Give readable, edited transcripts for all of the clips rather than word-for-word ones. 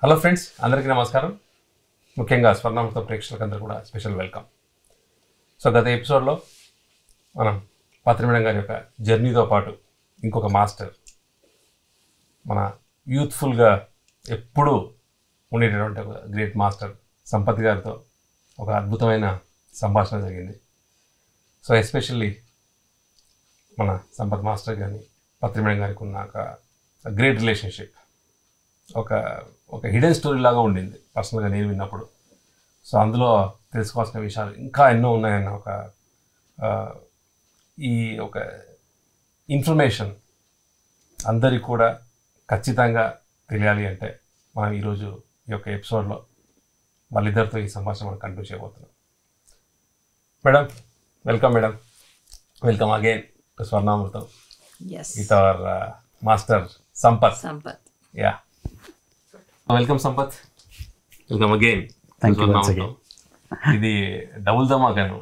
Hello friends, అందరికీ నమస్కారం. ముఖ్యంగా స్వర్ణామృత ప్రేక్షకులందరూ కూడా స్పెషల్ వెల్కమ్. సో గత ఎపిసోడ్లో మనం పత్రి మేడం గారి యొక్క జర్నీతో పాటు ఇంకొక మాస్టర్, మన యూత్ఫుల్గా ఎప్పుడూ ఉండేటటువంటి ఒక గ్రేట్ మాస్టర్ సంపత్ గారితో ఒక అద్భుతమైన సంభాషణ జరిగింది. సో ఎస్పెషల్లీ మన సంపత్ మాస్టర్ కానీ పత్రి మేడం గారికి ఉన్న ఒక గ్రేట్ రిలేషన్షిప్ ఒక హిడెన్ స్టోరీ లాగా ఉండింది పర్సనల్గా నేను విన్నప్పుడు. సో అందులో తెలుసుకోవాల్సిన విషయాలు ఇంకా ఎన్నో ఉన్నాయన్న ఒక ఇన్ఫర్మేషన్ అందరికి కూడా ఖచ్చితంగా తెలియాలి అంటే మనం ఈరోజు ఈ యొక్క ఎపిసోడ్లో వాళ్ళిద్దరితో ఈ సంభాషణ మనం కంటిన్యూ చేయబోతున్నాం. Madam, welcome madam, welcome again to Swarnamrutham with our master Sampath. Yeah, welcome Sampath, welcome again. Thank you once again. ఇది డబుల్ ధమాకాను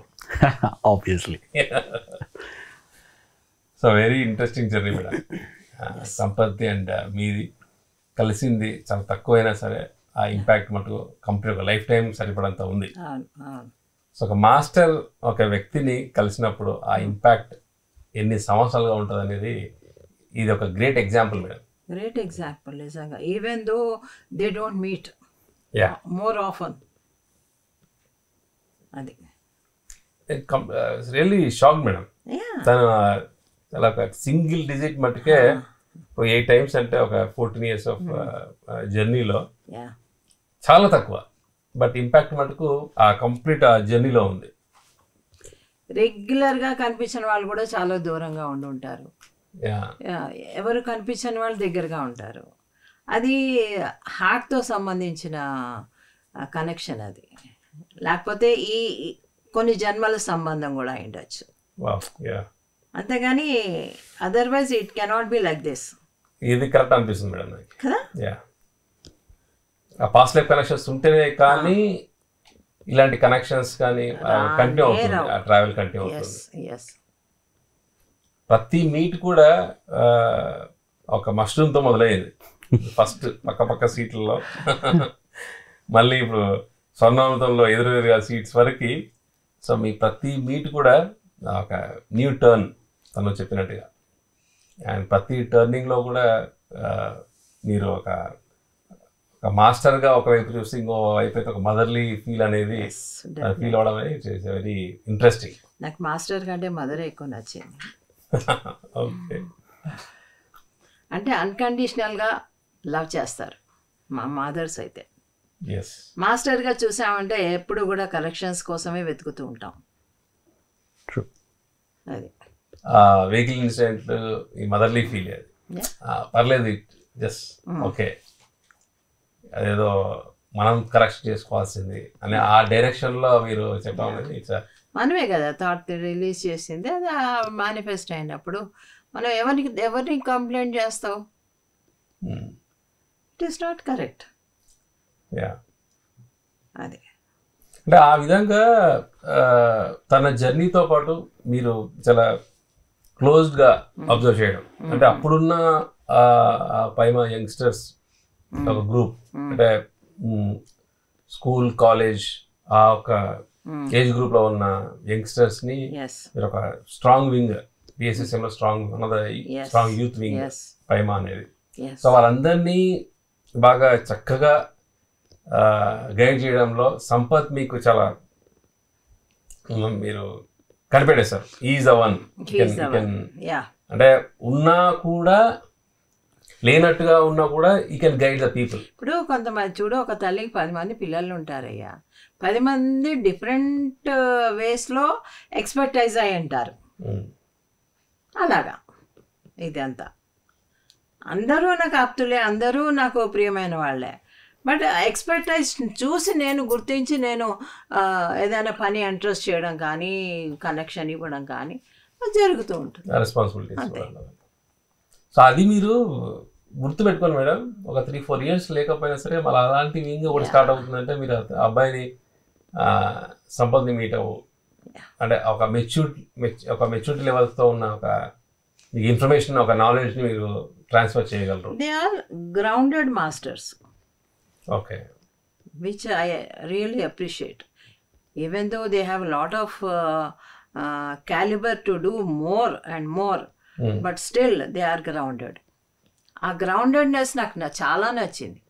obviously. So very interesting journey madam. Sampath and మీది కలిసింది చాలా తక్కువైనా సరే ఆ ఇంపాక్ట్ మటుకు కంప్లీట్ ఒక లైఫ్ టైం సరిపడంత ఉంది. సో ఒక మాస్టర్ ఒక వ్యక్తిని కలిసినప్పుడు ఆ ఇంపాక్ట్ ఎన్ని సంవత్సరాలుగా ఉంటుంది అనేది ఇది ఒక great example madam. Great example, నిజంగా. Even though they don't meet more often. అది రియల్లీ షాక్ మేడం. తను చాలా ఒక సింగిల్ డిజిట్ మటుకే 8 times అంటే ఒక 14 years ఆఫ్ జర్నీలో చాలా తక్కువ, బట్ ఇంపాక్ట్ మటుకు ఆ కంప్లీట్ ఆ జర్నీలో ఉంది. రెగ్యులర్గా కనిపించిన వాళ్ళు కూడా చాలా దూరంగా ఉండి ఉంటారు, ఎవరు కనిపించని వాళ్ళు దగ్గరగా ఉంటారు. అది హార్ట్తో సంబంధించిన కనెక్షన్ అది, లేకపోతే ఈ కొన్ని జన్మల సంబంధం కూడా ఉండొచ్చు. అంతేగాని otherwise it cannot be like this. ఇది కరెక్ట్ అనిపిస్తుంది మేడం నాకు కదా. ఆ పాస్ట్ లైఫ్ కనెక్షన్స్ ఉంటేనే కానీ ఇలాంటి కనెక్షన్స్ కానీ కంటిన్యూ అవుతుంది, ఆ ట్రావెల్ కంటిన్యూ అవుతుంది. ప్రతి మీట్ కూడా ఒక మష్రూమ్తో మొదలయ్యేది. ఫస్ట్ పక్క సీట్లలో మళ్ళీ ఇప్పుడు స్వర్ణామృతంలో ఎదురుగా సీట్స్ వరకు. సో మీ ప్రతి మీట్ కూడా ఒక న్యూ టర్న్ తను చెప్పినట్టుగా, అండ్ ప్రతి టర్నింగ్లో కూడా మీరు ఒక మాస్టర్గా ఒకవైపు చూసి ఇంకో వైపు అయితే ఒక మదర్లీ ఫీల్ అనేది ఫీల్ అవడం అనేది ఇట్స్ వెరీ ఇంట్రెస్టింగ్. నాకు మాస్టర్ కంటే మదరే ఎక్కువ నచ్చింది. ఓకే, అంటే అన్కండిషనల్గా లవ్ చేస్తారు మా మదర్స్ అయితే. మాస్టర్గా చూసామంటే ఎప్పుడు కూడా కరెక్షన్స్ కోసమే వెతుకుతూ ఉంటాం. అది వెహికల్ ఇన్సిడెంట్ ఈ మదర్లీ ఫీల్ అది పర్లేదు, జస్ట్ ఓకే, అదేదో మనం కరెక్షన్ చేసుకోవాల్సింది అనే ఆ డైరెక్షన్లో మీరు చెప్పడం అనేది మనమే కదా థాట్ రిలీజ్ చేసింది. అది మేనిఫెస్ట్ అయినప్పుడు మనం ఎవరిని కంప్లైంట్ చేస్తావు? It is not correct. అది అంటే ఆ విధంగా తన జర్నీతో పాటు మీరు చాలా క్లోజ్గా అబ్జర్వ్ చేయడం, అంటే అప్పుడున్న పైమా యంగ్స్టర్స్ ఒక గ్రూప్, అంటే స్కూల్ కాలేజ్ ఆ ఒక ఏజ్ గ్రూప్ లో ఉన్న యంగ్స్టర్స్ ని మీరు ఒక స్ట్రాంగ్ వింగ్, బిఎస్ఎస్ఎం లో స్ట్రాంగ్ యూత్ వింగ్ పైమా అనేది. సో వాళ్ళందరినీ బాగా చక్కగా గైడ్ చేయడంలో సంపత్ మీకు చాలా మీరు కనిపెట్టేశారు. ఈజ్ అ వన్, అంటే ఉన్నా కూడా లేనట్టుగా ఉన్నా కూడా you can guide the people. ఇప్పుడు కొంతమంది చూడు, ఒక తల్లికి 10 మంది పిల్లలు ఉంటారయ్యా, 10 మంది డిఫరెంట్ వేస్లో ఎక్స్పర్టైజ్ అయి ఉంటారు. అలాగా ఇదంతా అందరూ నాకు ఆప్తులే, అందరూ నాకు ప్రియమైన వాళ్ళే, బట్ ఎక్స్పర్టైజ్ చూసి నేను గుర్తించి నేను ఏదైనా పని ఇంట్రెస్ట్ చేయడం కానీ కనెక్షన్ ఇవ్వడం కానీ జరుగుతూ ఉంటుంది. రెస్పాన్సిబిలిటీ. సో అది మీరు గుర్తుపెట్టుకోండి మేడం. ఒక 3-4 years లేకపోయినా సరే మళ్ళీ అలాంటి వింగ్ ఒకటి స్టార్ట్ అవుతుందంటే మీరు అబ్బాయిని సంపత్ని మీట్ అవ్వు, అంటే ఒక మెచ్యూరిటీ లెవెల్తో ఉన్న ఒక ఇన్ఫర్మేషన్, ఒక నాలెడ్జ్ని మీరు ట్రాన్స్ఫర్ చేయగలరు. They are grounded masters. Okay. which I really appreciate. Even though they have a lot of caliber to do more and more, but still they are grounded. ఆ గ్రౌండెడ్నెస్ నాకు చాలా నచ్చింది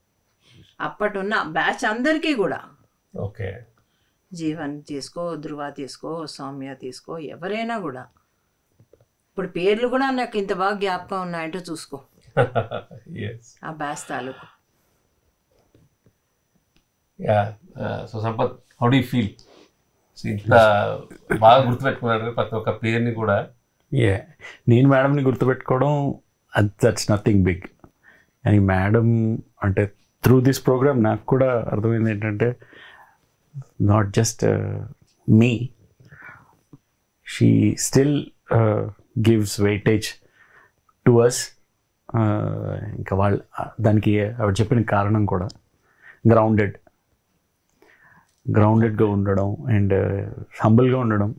అప్పటున్న బ్యాచ్ అందరికీ కూడా. ఓకే. జీవన్ తీసుకో, ధృవ తీసుకో, సౌమ్య తీసుకో, ఎవరైనా కూడా. ఇప్పుడు పేర్లు కూడా నాకు ఇంత బాగా జ్ఞాపకం ఉన్నాయంటే చూసుకో. ఆ బ్యాచ్ తాలూకు. So Sampath, how do you feel? ఇంత బాగా గుర్తుపెట్టుకున్నారు ప్రతి ఒక్క పేరుని కూడా. నేను మేడంని గుర్తుపెట్టుకోవడం దట్స్ నథింగ్ బిగ్. అని మేడం అంటే త్రూ దిస్ ప్రోగ్రామ్ నాకు కూడా అర్థమైంది ఏంటంటే not just me, she still gives weightage to us. ఇంకా వాళ్ళు దానికి ఆవిడ చెప్పిన కారణం కూడా గ్రౌండెడ్గా ఉండడం అండ్ హంబుల్గా ఉండడం,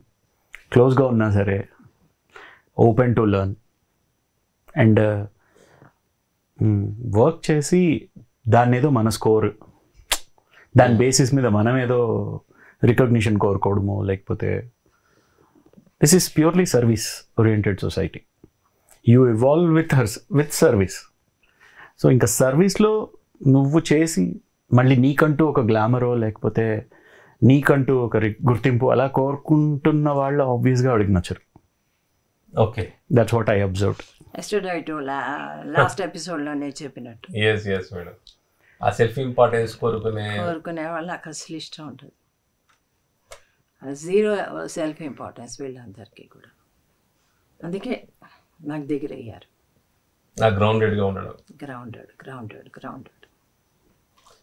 క్లోజ్గా ఉన్నా సరే open to learn and work చేసి దాన్ని ఏదో మన స్కోర్, దాని బేసిస్ మీద మనం ఏదో రికగ్నిషన్ కోరుకోవడము, లేకపోతే this is purely service oriented society. You evolve with service. So ఇంకా సర్వీస్లో నువ్వు చేసి మళ్ళీ నీకంటూ ఒక గ్లామరో లేకపోతే నీకంటూ ఒక గుర్తింపు అలా కోరుకుంటున్న వాళ్ళు ఆబ్వియస్గా వాడికి నచ్చరు. Okay, that's what I observed. Last ఎపిసోడ్లోనే చెప్పినట్టు మేడం, ఆ సెల్ఫ్ ఇంపార్టెన్స్ కోరుకునే వాళ్ళు నాకు అసలు ఇష్టం ఉంటుంది. జీరో సెల్ఫ్ ఇంపార్టెన్స్ వీళ్ళందరికీ కూడా. అందుకే నాకు దగ్గర అయ్యారు. గ్రౌండెడ్గా ఉండడం. గ్రౌండెడ్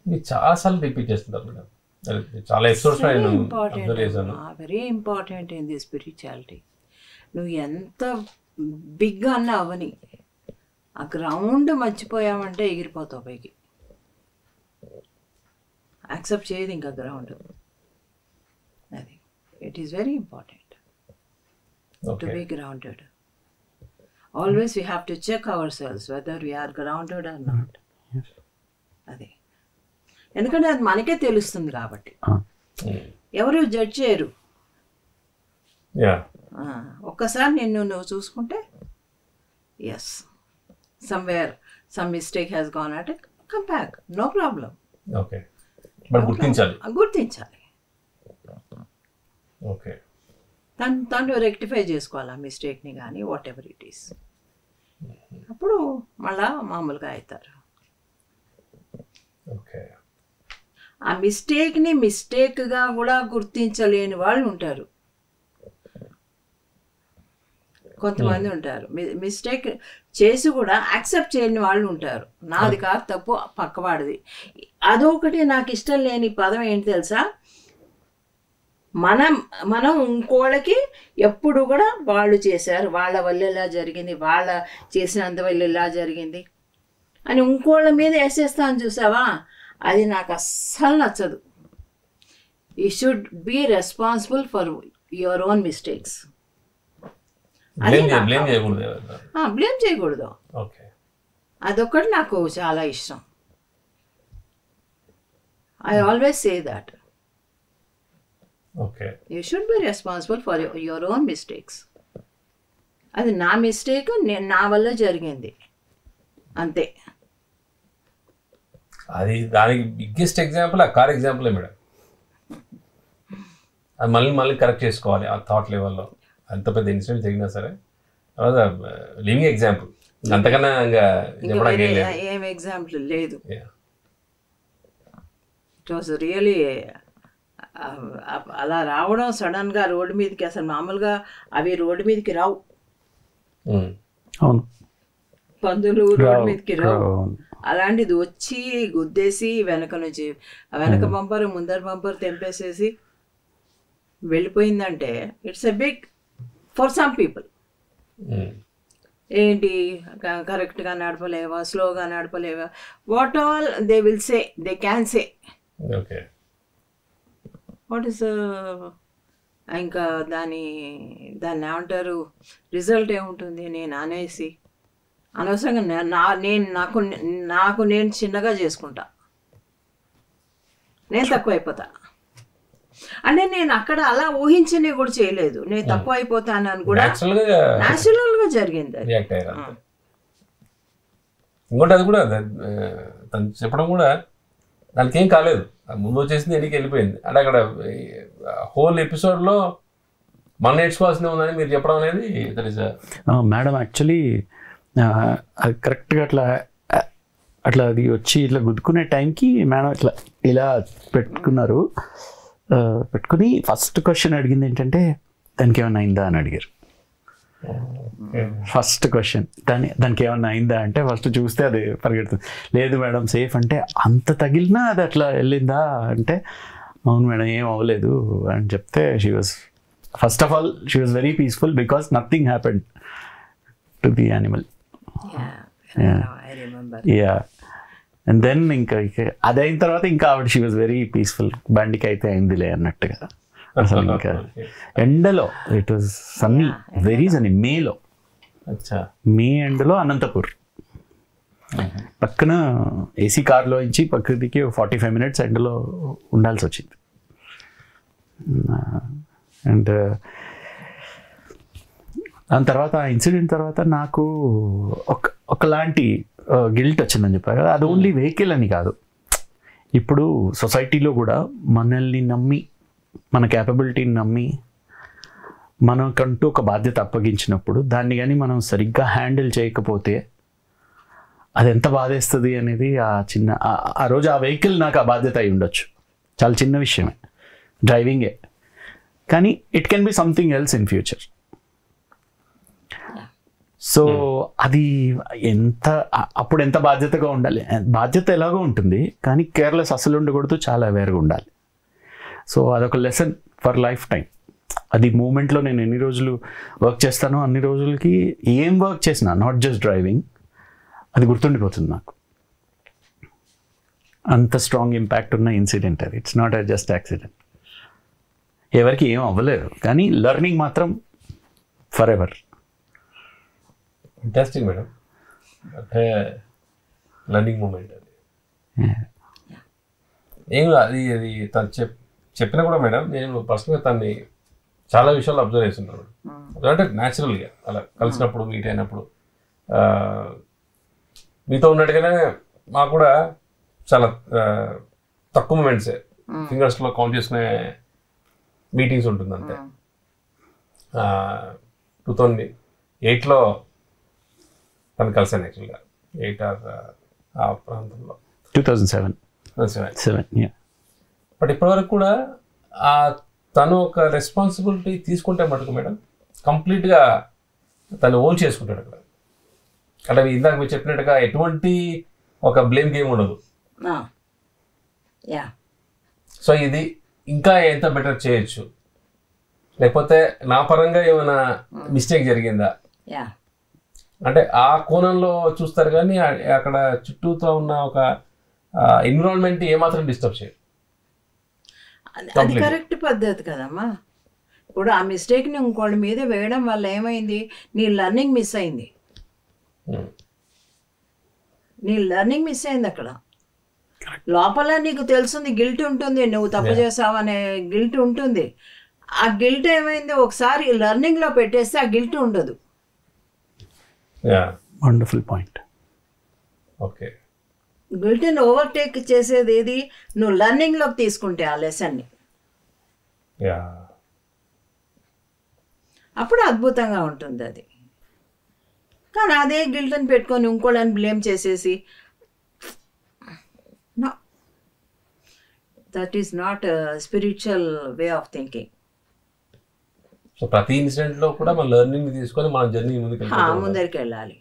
మీరు చాలాసార్లు రిపీట్ చేస్తున్నారు మేడం, చాలా episodes very important in the spirituality. నువ్వు ఎంత బిగ్గా అన్నా అవని, ఆ గ్రౌండ్ మర్చిపోయామంటే ఎగిరిపోతావు పైకి. యాక్సెప్ట్ చేయదు ఇంకా గ్రౌండ్. అది it is very important to be grounded. Always we have to check our selves whether we are grounded or not. అది ఎందుకంటే అది మనకే తెలుస్తుంది కాబట్టి. ఎవరు జడ్జ్ చేయరు. ఒక్కసారి నువ్వు చూసుకుంటే as somewhere some mistake has gone at, come back, no problem. గుర్తించాలి. తను రెక్టిఫై చేసుకోవాలి ఆ మిస్టేక్ని కానీ వాట్ ఎవర్ ఇట్ ఈస్. అప్పుడు మళ్ళా మామూలుగా అవుతారు. ఆ మిస్టేక్ని మిస్టేక్గా కూడా గుర్తించలేని వాళ్ళు ఉంటారు. కొంతమంది ఉంటారు మిస్టేక్ చేసి కూడా యాక్సెప్ట్ చేయని వాళ్ళు ఉంటారు. నాది కాదు తప్పు, పక్కవాడిది. అదొకటి నాకు ఇష్టం లేని పదం ఏంటి తెలుసా? మనం ఇంకోళ్ళకి ఎప్పుడు కూడా వాళ్ళు చేశారు, వాళ్ళ వల్ల ఇలా జరిగింది, వాళ్ళ చేసినందువల్ల ఇలా జరిగింది అని ఇంకోళ్ళ మీద వేసేస్తాను చూసావా, అది నాకు అస్సలు నచ్చదు. You should be responsible for your own mistakes. Blame చేయకూడదు. అదొక్కటి నాకు చాలా ఇష్టం. I always say that you should be responsible for your own mistakes. అది నా మిస్టేక్, నా వల్ల జరిగింది అంతే. అది దానికి బిగ్గెస్ట్ ఎగ్జాంపుల్ ఆ కార్ ఎగ్జాంపులే మేడం. అది మళ్ళీ కరెక్ట్ చేసుకోవాలి ఆ థాట్ లెవెల్లో. అంత పెద్ద ఇన్సిడెంట్ జరిగినా సరే లివింగ్ ఎగ్జాంపుల్, అంతకన్నా ఇంకా ఏం ఎగ్జాంపుల్ లేదు. ఇట్ వాస్ రియలీ అలా రావడం సడన్గా రోడ్డు మీదకి, అసలు మామూలుగా అవి రోడ్డు మీదకి రావు. అవును, పందులు రోడ్డు మీదకి రావు. అలాంటిది వచ్చి గుద్దేసి వెనక నుంచి వెనక బంపర్ ముందర బంపర్ తెంపేసేసి వెళ్ళిపోయిందంటే it's a big for some people. ఏంటి కరెక్ట్గా నడపలేవా, స్లోగా నడపలేవా, what all they will say, they can say. What is ఇంకా దాన్ని ఏమంటారు, రిజల్ట్ ఏముంటుంది? నేను అనేసి అనవసరంగా నాకు నేను చిన్నగా చేసుకుంటా. నేను తక్కువ అయిపోతా అంటే నేను అక్కడ అలా ఊహించని కూడా చేయలేదు, నేను తక్కువ అయిపోతాను అని కూడా న్యాచురల్ గా జరిగింది. ఇంకోటి అది కూడా తను చెప్పడం కూడా దానికి ఏం కాలేదు, ముందు వచ్చేసింది ఎన్నికి వెళ్ళిపోయింది. అంటే అక్కడ హోల్ ఎపిసోడ్లో మనం నేర్చుకోవాల్సింది ఉందని మీరు చెప్పడం అనేది మేడం యాక్చువల్లీ అది కరెక్ట్గా అట్లా అది వచ్చి ఇట్లా గుద్దుకునే టైంకి మేడం ఇట్లా ఇలా పెట్టుకున్నారు. పెట్టుకుని ఫస్ట్ క్వశ్చన్ అడిగింది ఏంటంటే దానికి ఏమైనా అయిందా అని అడిగారు. ఫస్ట్ క్వశ్చన్ దానికి ఏమన్నా అయిందా అంటే ఫస్ట్ చూస్తే అది పరిగెడుతుంది. లేదు మేడం సేఫ్ అంటే అంత తగిలినా అది అట్లా వెళ్ళిందా అంటే అవును మేడం ఏం అవ్వలేదు అని చెప్తే she was first of all she was very peaceful because nothing happened to the animal. Yeah and then ఇంకా అది అయిన తర్వాత ఇంకా ఆవిడ షీ వాజ్ వెరీ పీస్ఫుల్. బండికి అయితే అయిందిలే అన్నట్టుగా. అసలు ఇంకా ఎండలో it was sunny, very sunny, May ఎండలో అనంతపూర్ పక్కన ఏసీ కార్లో నుంచి పక్కదికి 45 minutes ఎండలో ఉండాల్సి వచ్చింది. అండ్ దాని తర్వాత ఆ ఇన్సిడెంట్ తర్వాత నాకు ఒకలాంటి గిల్ట్ వచ్చిందని చెప్పారు కదా, అది ఓన్లీ వెహికల్ అని కాదు. ఇప్పుడు సొసైటీలో కూడా మనల్ని నమ్మి మన క్యాపబిలిటీని నమ్మి మనకంటూ ఒక బాధ్యత అప్పగించినప్పుడు దాన్ని కానీ మనం సరిగ్గా హ్యాండిల్ చేయకపోతే అది ఎంత బాధేస్తుంది అనేది ఆ రోజు ఆ వెహికల్ నాకు ఆ బాధ్యత అయి ఉండొచ్చు. చాలా చిన్న విషయమే, డ్రైవింగే, కానీ it can be something else in future. So అది అప్పుడు ఎంత బాధ్యతగా ఉండాలి, బాధ్యత ఎలాగో ఉంటుంది కానీ కేర్లెస్ అసలు ఉండకూడదు, చాలా అవేర్గా ఉండాలి. సో అదొక లెసన్ ఫర్ లైఫ్ టైం. అది మూమెంట్లో నేను ఎన్ని రోజులు వర్క్ చేస్తానో అన్ని రోజులకి ఏం వర్క్ చేసినా, నాట్ జస్ట్ డ్రైవింగ్, అది గుర్తుండిపోతుంది నాకు. అంత స్ట్రాంగ్ ఇంపాక్ట్ ఉన్న ఇన్సిడెంట్ అది. It's not just accident. ఎవరికి ఏం అవ్వలేదు కానీ లెర్నింగ్ మాత్రం ఫర్ ఎవర్. ఫంటాస్టిక్ మేడం, అంటే లర్నింగ్ మూమెంట్ అది. ఏం అది తను చెప్పినా కూడా మేడం నేను పర్సనల్గా తన్ని చాలా విషయాలు అబ్జర్వ్ చేస్తుంటాను. అంటే న్యాచురల్గా అలా కలిసినప్పుడు మీట్ అయినప్పుడు మీతో ఉన్నట్టుగానే మాకు కూడా చాలా తక్కువ మూమెంట్సే, ఫింగర్స్లో కౌంట్ చేసుకునే మీటింగ్స్ ఉంటుంది అంతే. 2008లో తను కలిసాను యాక్చువల్గా, 8 ఆ ప్రాంతంలో 2007. బట్ ఇప్పటివరకు కూడా తను ఒక రెస్పాన్సిబిలిటీ తీసుకుంటే మటుకు మేడం కంప్లీట్గా తను ఓన్ చేసుకుంటాడు అక్కడ. అంటే ఇందాక మీరు చెప్పినట్టుగా ఎటువంటి ఒక బ్లేమ్ గేమ్ ఉండదు. సో ఇది ఇంకా ఎంత బెటర్ చేయొచ్చు, లేకపోతే నా పరంగా ఏమైనా మిస్టేక్ జరిగిందా అంటే ఆ కోణంలో చూస్తారు. కానీ అక్కడ చుట్టూతో ఉన్న ఒక ఎన్విరాన్మెంట్ ఏమాత్రం డిస్టర్బ్ చేయదు. అది కరెక్ట్ పద్ధతి కదమ్మా. ఇప్పుడు ఆ మిస్టేక్ని ఇంకోళ్ళ మీద వేయడం వల్ల ఏమైంది, నీ లెర్నింగ్ మిస్ అయింది. నీ లెర్నింగ్ మిస్ అయింది. అక్కడ లోపల నీకు తెలుస్తుంది, గిల్ట్ ఉంటుంది, నువ్వు తప్పు చేసావు అనే గిల్ట్ ఉంటుంది. ఆ గిల్ట్ ఏమైంది, ఒకసారి లెర్నింగ్లో పెట్టేస్తే ఆ గిల్ట్ ఉండదు. Wonderful point. ఓకే, గిల్ట్ని ఓవర్టేక్ చేసేది ఏది, నువ్వు లెర్నింగ్లోకి తీసుకుంటే ఆ లెసన్ని, అప్పుడు అద్భుతంగా ఉంటుంది అది. కానీ అదే గిల్ట్ని పెట్టుకొని ఇంకోళ్ళని బ్లేమ్ చేసేసి, no, that is not spiritual way of thinking. So ప్రతి ఇన్సిడెంట్లో కూడా మన లెర్నింగ్ తీసుకొని మన జర్నీ ముందరికి వెళ్ళాలి.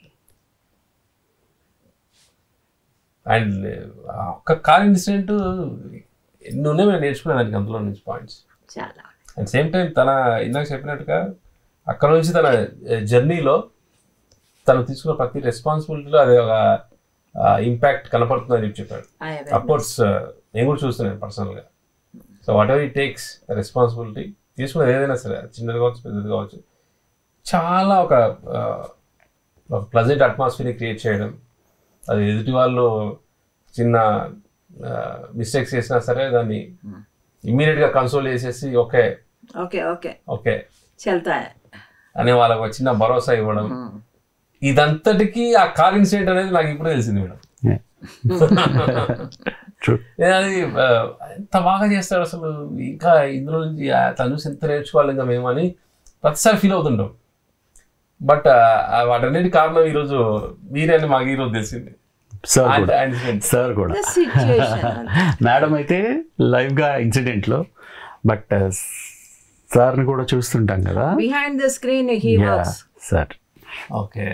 అండ్ ఒక్క కార్ ఇన్సిడెంట్ ఎన్ని ఉన్నాయి మేము నేర్చుకునేదానికి అందులో నుంచి పాయింట్స్ చాలా. అండ్ సేమ్ టైం తన ఇందాక చెప్పినట్టుగా అక్కడ నుంచి తన జర్నీలో తను తీసుకున్న ప్రతి రెస్పాన్సిబిలిటీలో అది ఒక ఇంపాక్ట్ కనపడుతుందని చెప్పాడు. అఫ్కోర్స్ నేను కూడా చూస్తున్నాను పర్సనల్గా. So what ever it takes responsibility తీసుకునేది ఏదైనా సరే, చిన్నది కావచ్చు పెద్దది కావచ్చు, చాలా ఒక ప్లజెంట్ అట్మాస్ఫియర్ని క్రియేట్ చేయడం, అది ఎదుటి వాళ్ళు చిన్న మిస్టేక్స్ చేసినా సరే దాన్ని ఇమ్మీడియట్ గా కన్సోల్ చేసేసి ఓకే ఓకే ఓకే ఓకే చల్తా అనే వాళ్ళకి ఒక చిన్న భరోసా ఇవ్వడం, ఇదంతటికి ఆ కార్ ఇన్సిడెంట్ అనేది నాకు ఇప్పుడు తెలిసింది మేడం. అది ఎంత బాగా చేస్తాడు అసలు, ఇంకా ఇందులో నుంచి తను చూసి ఎంత నేర్చుకోవాలి ఇంకా మేమని ప్రతిసారి ఫీల్ అవుతుంటాం. బట్ వాటన్నిటి కారణం ఈరోజు మీరే అని మాకు ఈరోజు తెలిసింది. సార్ కూడా మేడం అయితే లైవ్ గా ఇన్సిడెంట్ లో, బట్ సార్ ని కూడా చూస్తుంటాం కదా behind the screen he works. Sir okay,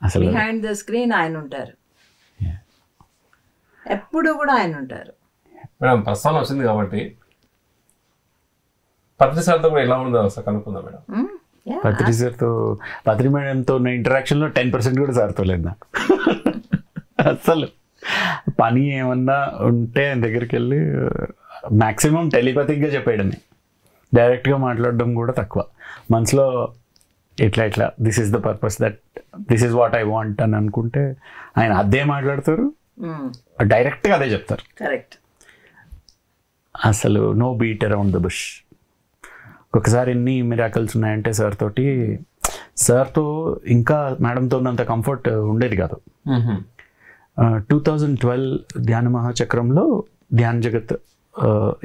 అసలు బిహైండ్ ద స్క్రీన్ ఆయన ఉంటారు, ఎప్పుడు కూడా ఆయన ఉంటారు. మేడం ప్రస్తావన వచ్చింది కాబట్టి పత్రి సార్తో కూడా ఎలా ఉందో ఒకసారి కనుక్కుందాం మేడం. పత్రి సార్తో, పత్రి మేడంతో ఉన్న ఇంటరాక్షన్ లో 10% కూడా సార్తో లేదు నాకు. అసలు పని ఏమన్నా ఉంటే ఆయన దగ్గరికి వెళ్ళి మ్యాక్సిమం టెలిపతిక్గా చెప్పేయడమే, డైరెక్ట్గా మాట్లాడడం కూడా తక్కువ. మనసులో ఇట్లా this is the purpose, that this is what I want అని అనుకుంటే ఆయన అదే మాట్లాడతారు, డైరెక్ట్గా అదే చెప్తారు. కరెక్ట్. అసలు no beat around the bush. ఒకసారి ఎన్ని మిరాకల్స్ ఉన్నాయంటే సార్తో ఇంకా మేడంతో ఉన్నంత కంఫర్ట్ ఉండేది కాదు. 2012 ధ్యాన మహాచక్రంలో ధ్యాన్ జగత్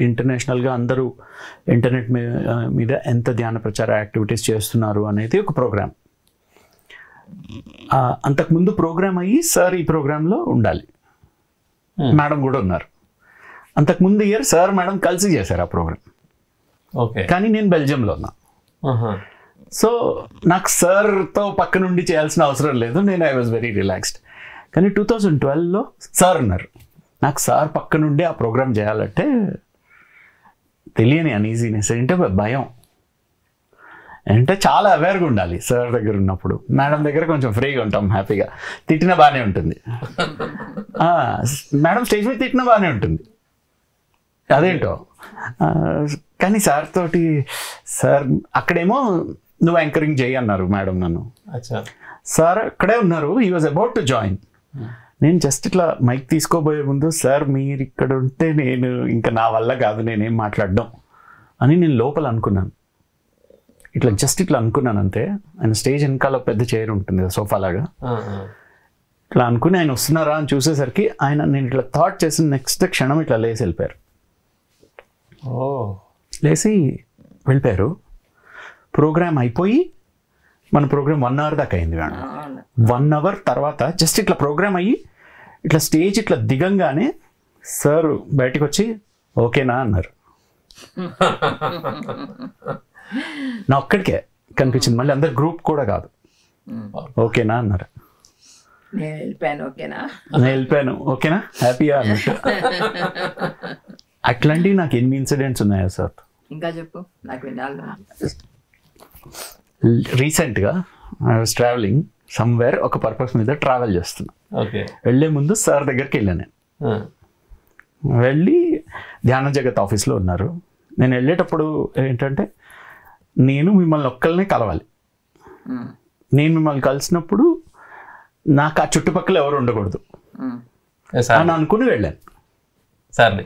ఇంటర్నేషనల్గా అందరూ ఇంటర్నెట్ మీద ఎంత ధ్యాన ప్రచార యాక్టివిటీస్ చేస్తున్నారు అనేది ఒక ప్రోగ్రామ్. అంతకుముందు ప్రోగ్రామ్ అయ్యి సార్ ఈ ప్రోగ్రాంలో ఉండాలి, మేడం కూడా ఉన్నారు. అంతకుముందు ఇయర్ సార్ మేడం కలిసి చేశారు ఆ ప్రోగ్రామ్. ఓకే, కానీ నేను బెల్జియంలో ఉన్నా. సో నాకు సార్తో పక్క నుండి చేయాల్సిన అవసరం లేదు, నేను ఐ వాజ్ వెరీ రిలాక్స్డ్. కానీ 2012లో సార్ ఉన్నారు, నాకు సార్ పక్క నుండి ఆ ప్రోగ్రామ్ చేయాలంటే తెలియని అన్ఈజీనెస్, అంటే భయం. అంటే చాలా అవేర్గా ఉండాలి సార్ దగ్గర ఉన్నప్పుడు. మేడం దగ్గర కొంచెం ఫ్రీగా ఉంటాం, హ్యాపీగా, తిట్టినా బాగానే ఉంటుంది. మేడం స్టేజ్ మీద తిట్టినా బాగానే ఉంటుంది, అదేంటో. కానీ సార్ తోటి, సార్ అక్కడేమో నువ్వు యాంకరింగ్ చేయి అన్నారు మేడం నన్ను. సార్ అక్కడే ఉన్నారు, he was about to join. నేను జస్ట్ ఇట్లా మైక్ తీసుకోబోయే ముందు, సార్ మీరు ఇక్కడ ఉంటే నేను ఇంకా నా వల్ల కాదు, నేనేం మాట్లాడడం అని నేను లోపల అనుకున్నాను. ఇట్లా అనుకున్నాను అంతే. ఆయన స్టేజ్ వెనకాల పెద్ద చైర్ ఉంటుంది కదా, సోఫా లాగా. ఇట్లా అనుకుని ఆయన వస్తున్నారా అని చూసేసరికి నేను ఇట్లా థాట్ చేసిన నెక్స్ట్ క్షణం ఇట్లా లేచి వెళ్ళిపోయారు. లేచి వెళ్ళిపోయారు. ప్రోగ్రామ్ అయిపోయి, మన ప్రోగ్రామ్ 1 hour దాకా అయింది మేడం. 1 hour తర్వాత జస్ట్ ఇట్లా ప్రోగ్రామ్ అయ్యి ఇట్లా స్టేజ్ ఇట్లా దిగంగానే సార్ బయటకు వచ్చి ఓకేనా అన్నారు. నా ఒక్కడికే కనిపించింది, మళ్ళీ అందరు గ్రూప్ కూడా కాదు. ఓకేనా అన్నారు. నేను వెళ్ళిపోయాను ఓకేనా, హ్యాపీగా అన్నట్టు. అట్లాంటివి నాకు ఎన్ని ఇన్సిడెంట్స్ ఉన్నాయా సార్? ఇంకా చెప్పు, నాకు వినాలి. రీసెంట్గా ఐ వాజ్ ట్రావెలింగ్ సమ్వేర్, ఒక పర్పస్ మీద ట్రావెల్ చేస్తున్నా. వెళ్ళే ముందు సార్ దగ్గరికి వెళ్ళాను నేను. వెళ్ళి ధ్యాన జగత్ ఆఫీస్లో ఉన్నారు. నేను వెళ్ళేటప్పుడు ఏంటంటే, నేను మిమ్మల్ని ఒక్కళ్ళనే కలవాలి. నేను మిమ్మల్ని కలిసినప్పుడు నాకు ఆ చుట్టుపక్కల ఎవరు ఉండకూడదు అని అనుకుని వెళ్ళాను సార్ని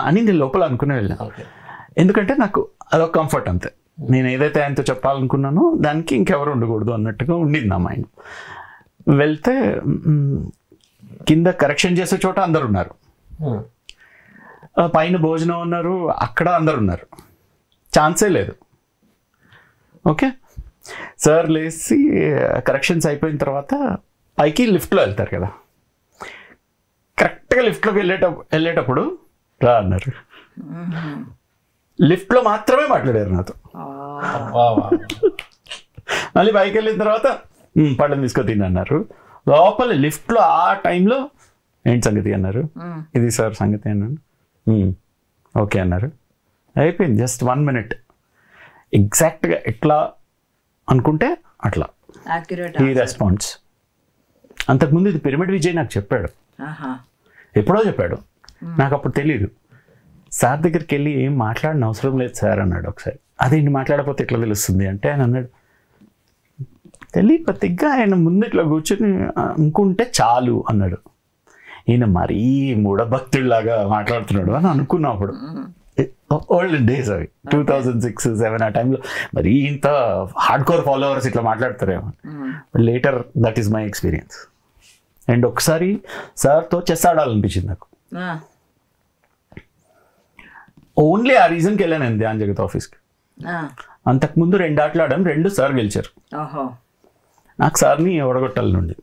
అని నేను లోపల అనుకుని వెళ్ళాను. ఎందుకంటే నాకు అదొక కంఫర్ట్ అంతే. నేను ఏదైతే ఆయనతో చెప్పాలనుకున్నానో దానికి ఇంకెవరు ఉండకూడదు అన్నట్టుగా ఉండింది నా మైండ్. వెళ్తే కింద కరెక్షన్ చేసే చోట అందరు ఉన్నారు, పైన భోజనం ఉన్నారు, అక్కడ అందరు ఉన్నారు, ఛాన్సే లేదు. ఓకే, సార్ లేచి కరెక్షన్స్ అయిపోయిన తర్వాత పైకి లిఫ్ట్లో వెళ్తారు కదా, కరెక్ట్గా లిఫ్ట్లోకి వెళ్ళేటప్పుడు రా అన్నారు. లిఫ్ట్లో మాత్రమే మాట్లాడారు నాతో. మళ్ళీ పైకి వెళ్ళిన తర్వాత పళ్ళని తీసుకో తిని అన్నారు. లోపల లిఫ్ట్లో ఆ టైంలో ఏంటి సంగతి అన్నారు. ఇది సార్ సంగతి అన్నాను. ఓకే అన్నారు. అయిపోయింది. Just 1 minute. ఎగ్జాక్ట్గా ఎట్లా అనుకుంటే అట్లా ఈ రెస్పాన్స్. అంతకుముందు ఇది పిరమిడ్ విజయ్ నాకు చెప్పాడు, ఎప్పుడో చెప్పాడు, నాకు అప్పుడు తెలీదు. సార్ దగ్గరికి వెళ్ళి ఏం మాట్లాడిన అవసరం లేదు సార్ అన్నాడు ఒకసారి. అదేంటి మాట్లాడకపోతే ఎట్లా తెలుస్తుంది అంటే, ఆయన అన్నాడు తెలియపతిగా ఆయన ముందు ఇట్లా కూర్చొని అనుకుంటే చాలు అన్నాడు. ఈయన మరీ మూఢభక్తుడిలాగా మాట్లాడుతున్నాడు అని అనుకున్నప్పుడు. ఓల్డ్ డేస్ అవి 2006-07 ఆ టైంలో మరి ఇంత హార్డ్ కోర్ ఫాలోవర్స్ ఇట్లా మాట్లాడతారేమో. Later that is my experience. And ఒకసారి సార్తో చెస్ ఆడాలనిపించింది నాకు. ఓన్లీ ఆ రీజన్కి వెళ్ళాను నేను ధ్యాన్ జగత్ ఆఫీస్కి. అంతకుముందు 2 ఆటలు ఆడాం, 2 సార్ గెలిచారు. నాకు సార్ని ఓడగొట్టాలని ఉండి.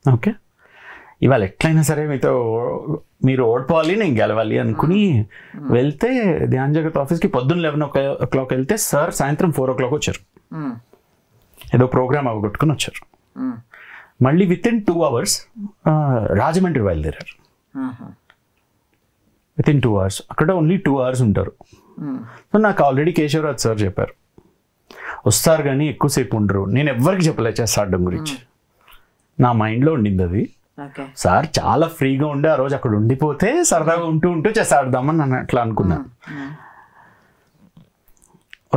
ఓకే, ఇవాళ ఎట్లయినా సరే మీరు ఓడిపోవాలి, నేను గెలవాలి అనుకుని వెళ్తే ధ్యాన్ జగత్ ఆఫీస్కి పొద్దున్న 11 వెళ్తే సార్ సాయంత్రం 4 వచ్చారు. ఏదో ప్రోగ్రామ్ అవగొట్టుకుని వచ్చారు. మళ్ళీ విత్ ఇన్ 2 hours రాజమండ్రి బయలుదేరారు. With in 2 hours. అక్కడ ఓన్లీ 2 hours ఉంటారు. సో నాకు ఆల్రెడీ కేశవరాజ్ సార్ చెప్పారు, వస్తారు కానీ ఎక్కువసేపు ఉండరు. నేను ఎవ్వరికి చెప్పలేదు చెస్ ఆడడం గురించి. నా మైండ్లో ఉండింది అది. సార్ చాలా ఫ్రీగా ఉండి ఆ రోజు అక్కడ ఉండిపోతే సరదాగా ఉంటూ చెస్ ఆడదామని నేను అట్లా అనుకున్నాను.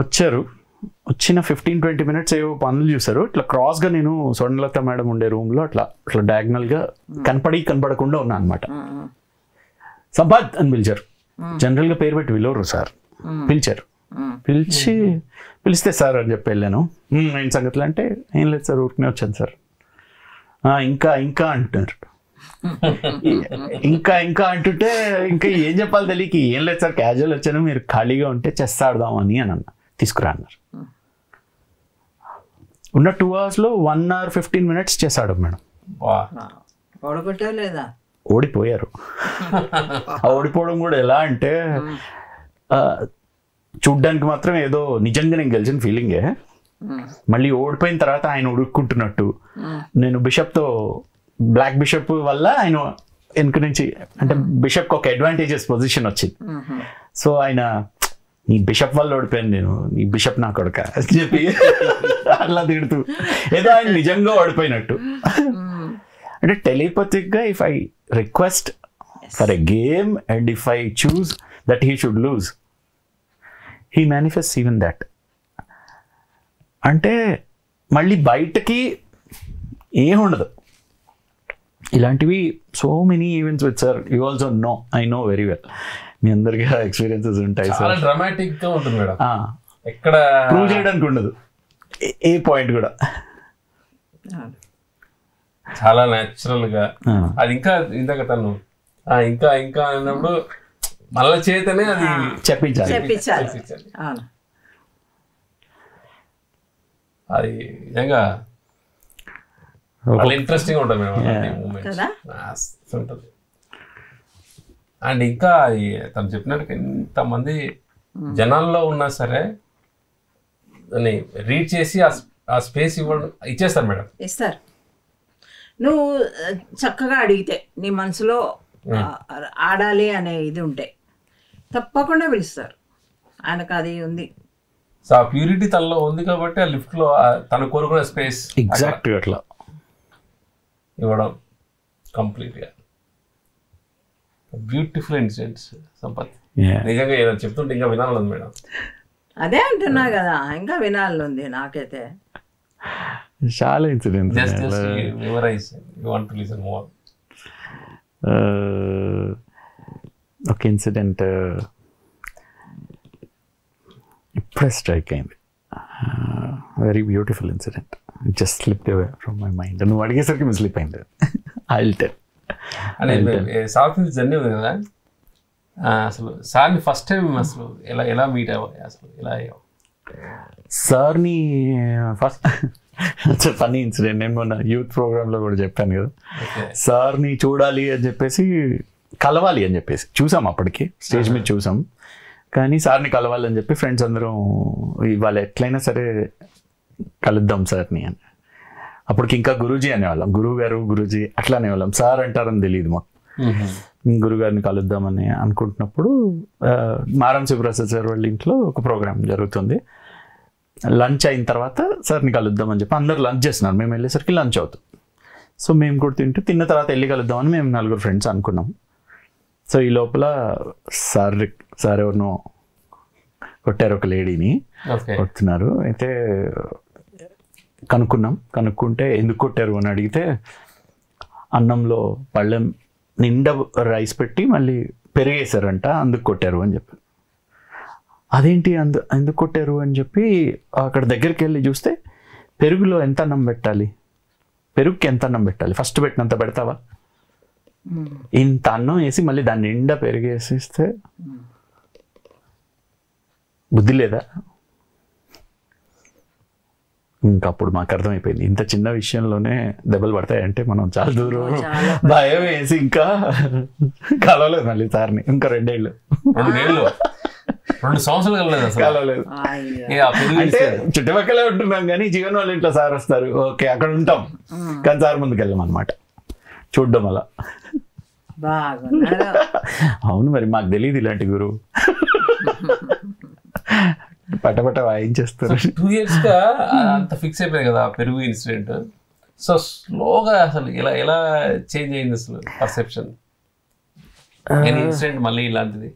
వచ్చారు, వచ్చిన 15-20 minutes ఏవో పనులు చూసారు. ఇట్లా క్రాస్గా నేను స్వర్ణలత మేడం ఉండే రూమ్లో అట్లా డయాగ్నల్గా కనపడకుండా ఉన్నా అనమాట. సంపత్ అని పిలిచారు. జనరల్గా పేరు పెట్టి పిలవరు సార్, పిలిచారు. పిలిస్తే సార్ అని చెప్పి వెళ్ళాను. ఏం సంగతులు అంటే, ఏం లేదు సార్ ఊరికనే వచ్చాను సార్. ఇంకా అంటున్నారు. ఇంకా అంటుంటే ఇంకా ఏం చెప్పాలి తెలియక, ఏం లేదు సార్ క్యాజువల్ వచ్చాను, మీరు ఖాళీగా ఉంటే చెస్ ఆడదామని అని అన్న. తీసుకురా అన్నారు. ఉన్న 2 hours 1 hour 15 minutes chess ఆడాం madam. ఓడిపోయారు. ఓడిపోవడం కూడా ఎలా అంటే, చూడ్డానికి మాత్రం ఏదో నిజంగా నేను గెలిచిన ఫీలింగే. మళ్ళీ ఓడిపోయిన తర్వాత ఆయన ఉడుక్కుంటున్నట్టు, నేను బిషప్తో బ్లాక్ బిషప్ వల్ల ఆయన వెనుక నుంచి అంటే బిషప్కి ఒక అడ్వాంటేజెస్ పొజిషన్ వచ్చింది. సో ఆయన, నీ బిషప్ వల్ల ఓడిపోయాను నేను, నీ బిషప్ నా కొడుక అని చెప్పి అట్లా తిడుతూ ఏదో ఆయన నిజంగా ఓడిపోయినట్టు. అంటే టెలిపతిక్గా if I request for a game and if I choose that he should lose, he manifest even that. అంటే మళ్ళీ బయటకి ఏముండదు. ఇలాంటివి so many events with sir. You also know, I know very well. మీ అందరికీ ఎక్స్పీరియన్సెస్ ఉంటాయి sir. చాలా dramatic గా ఉంటుంది మేడం. ఎక్కడ ప్రూవ్ చేయడానికి ఉండదు ఏ పాయింట్ కూడా. చాలా న్యాచురల్ గా అది. ఇంకా ఇందాక తను ఇంకా అన్నప్పుడు మళ్ళా చేతనే అది చెప్పించాలి. అది నిజంగా చాలా ఇంట్రెస్టింగ్ ఉంటుంది మేడం ఉంటుంది. అండ్ ఇంకా తను చెప్పినట్టు ఇంతమంది జనాల్లో ఉన్నా సరే దాన్ని రీడ్ చేసి ఆ స్పేస్ ఇచ్చేస్తారు మేడం. ఇస్తారు. నువ్వు చక్కగా అడిగితే, నీ మనసులో ఆడాలి అనే ఇది ఉంటే తప్పకుండా పిలుస్తారు. ఆయనకు అది ఉంది. సో ఆ ప్యూరిటీ తనలో ఉంది కాబట్టి ఆ లిఫ్ట్ లో తను కోరుకునే స్పేస్ ఎగ్జాక్ట్ అట్లా ఇవ్వడం కంప్లీట్ గా. Beautiful incidents Sampath. నిజంగా ఏదో చెప్తుంటే ఇంకా వినాలి మేడం. అదే అంటున్నా కదా, ఇంకా వినాలి ఉంది నాకైతే. చాలా ఇన్సిడెంట్స్. ఒక ఇన్సిడెంట్ ఇప్పుడే స్ట్రైక్ అయింది. Very beautiful incident. Just slip away from my mind. నువ్వు అడిగేసరికి మిస్ స్లిప్ అయింది. I'll tell. South Indian journey ఉంది కదా, అసలు సార్ని ఫస్ట్ టైం అసలు ఎలా మీట్ అవ్వాలి, అసలు ఎలా అయ్యావు సార్ని? First funny incident. నేను మొన్న యూత్ ప్రోగ్రాంలో కూడా చెప్పాను కదా, సార్ని చూడాలి అని చెప్పేసి, కలవాలి అని చెప్పేసి చూసాం. అప్పటికి స్టేజ్ మీద చూసాం, కానీ సార్ని కలవాలని చెప్పి ఫ్రెండ్స్ అందరం ఇవాళ ఎట్లయినా సరే కలుద్దాం సార్ని అని. అప్పటికి ఇంకా గురూజీ అనేవాళ్ళం, గురువు గారు గురూజీ అట్లా అనేవాళ్ళం. సార్ అంటారని తెలియదు మాకు. గురుగారిని కలుద్దామని అనుకుంటున్నప్పుడు మారం శివప్రసాద్ సార్ వాళ్ళ ఇంట్లో ఒక ప్రోగ్రామ్ జరుగుతుంది. లంచ్ అయిన తర్వాత సార్ని కలుద్దామని చెప్పి అందరు లంచ్ చేస్తున్నారు. మేము వెళ్ళేసరికి లంచ్ అవుతుంది. సో మేము కూడా తిన్న తర్వాత వెళ్ళి కలుద్దామని మేము 4 ఫ్రెండ్స్ అనుకున్నాం. సో ఈ లోపల సార్ ఎవరినో కొట్టారు, ఒక లేడీని కొడుతున్నారు. అయితే కనుక్కుంటే ఎందుకు కొట్టారు అని అడిగితే, అన్నంలో పళ్ళెం నిండా రైస్ పెట్టి మళ్ళీ పెరిగేశారంట, అందుకు కొట్టారు అని చెప్పారు. అదేంటి ఎందుకు కొట్టారు అని చెప్పి అక్కడ దగ్గరికి వెళ్ళి చూస్తే పెరుగులో ఎంత అన్నం పెట్టాలి, పెరుగుకి ఎంత అన్నం పెట్టాలి, ఫస్ట్ పెట్టినంత పెడతావా, ఇంత అన్నం వేసి మళ్ళీ దాన్ని నిండా పెరిగేసిస్తే బుద్ధి లేదా? ఇంకా అప్పుడు మాకు అర్థమైపోయింది ఇంత చిన్న విషయంలోనే దెబ్బలు పడతాయంటే మనం చాలా దూరం. భయం వేసి ఇంకా కలవలేదు మళ్ళీ సార్ని, ఇంకా 2 ఏళ్ళు 2 సంవత్సరాలు కలవలేదు. అంటే చుట్టుపక్కలే ఉంటున్నాం కానీ జీవన్ వాళ్ళ ఇంట్లో సార్ వస్తారు, ఓకే అక్కడ ఉంటాం కానీ సార్ ముందుకు వెళ్ళాం అనమాట చూడ్డం అలా. అవును మరి మాకు తెలియదు ఇలాంటి గురువు, పటపట వాయించేస్తారు. 2 years గా అంత ఫిక్స్ అయిపోయింది కదా పెరుగు ఇన్సిడెంట్. సో స్లోగా అసలు ఎలా చేంజ్ అయింది అసలు పర్సెప్షన్ ఇన్సిడెంట్ మళ్ళీ ఇలాంటిది?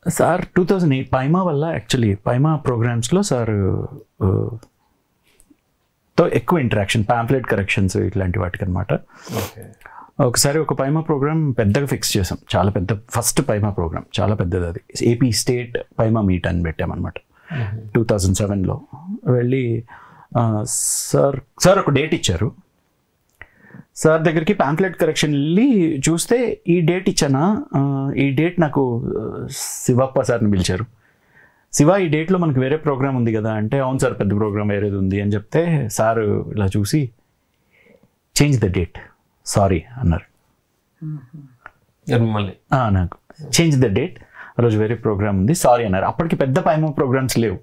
సార్ 2008 పైమా వల్ల యాక్చువల్లీ పైమా ప్రోగ్రామ్స్లో సార్ తో ఎక్కువ ఇంటరాక్షన్, పాంప్లెట్ కరెక్షన్స్ ఇట్లాంటి వాటికి అనమాట. ఒకసారి ఒక పైమా ప్రోగ్రామ్ పెద్దగా ఫిక్స్ చేసాం, చాలా పెద్ద ఫస్ట్ పైమా ప్రోగ్రామ్, చాలా పెద్దది. అది ఏపీ స్టేట్ పైమా మీట్ అని పెట్టామన్నమాట 2007లో. వెళ్ళి సార్ ఒక డేట్ ఇచ్చారు. సార్ దగ్గరికి పాంప్లెట్ కరెక్షన్ వెళ్ళి చూస్తే ఈ డేట్ ఇచ్చానా, ఈ డేట్ నాకు శివప్ప సార్ని పిలిచారు. శివ ఈ డేట్లో మనకు వేరే ప్రోగ్రామ్ ఉంది కదా అంటే, అవును సార్ పెద్ద ప్రోగ్రామ్ వేరేది ఉంది అని చెప్తే సార్ ఇలా చూసి చేంజ్ ద డేట్ సారీ అన్నారు. నాకు చేంజ్ ద డేట్, ఆ రోజు వేరే ప్రోగ్రామ్ ఉంది సారీ అన్నారు. అప్పటికి పెద్ద పైమా ప్రోగ్రామ్స్ లేవు,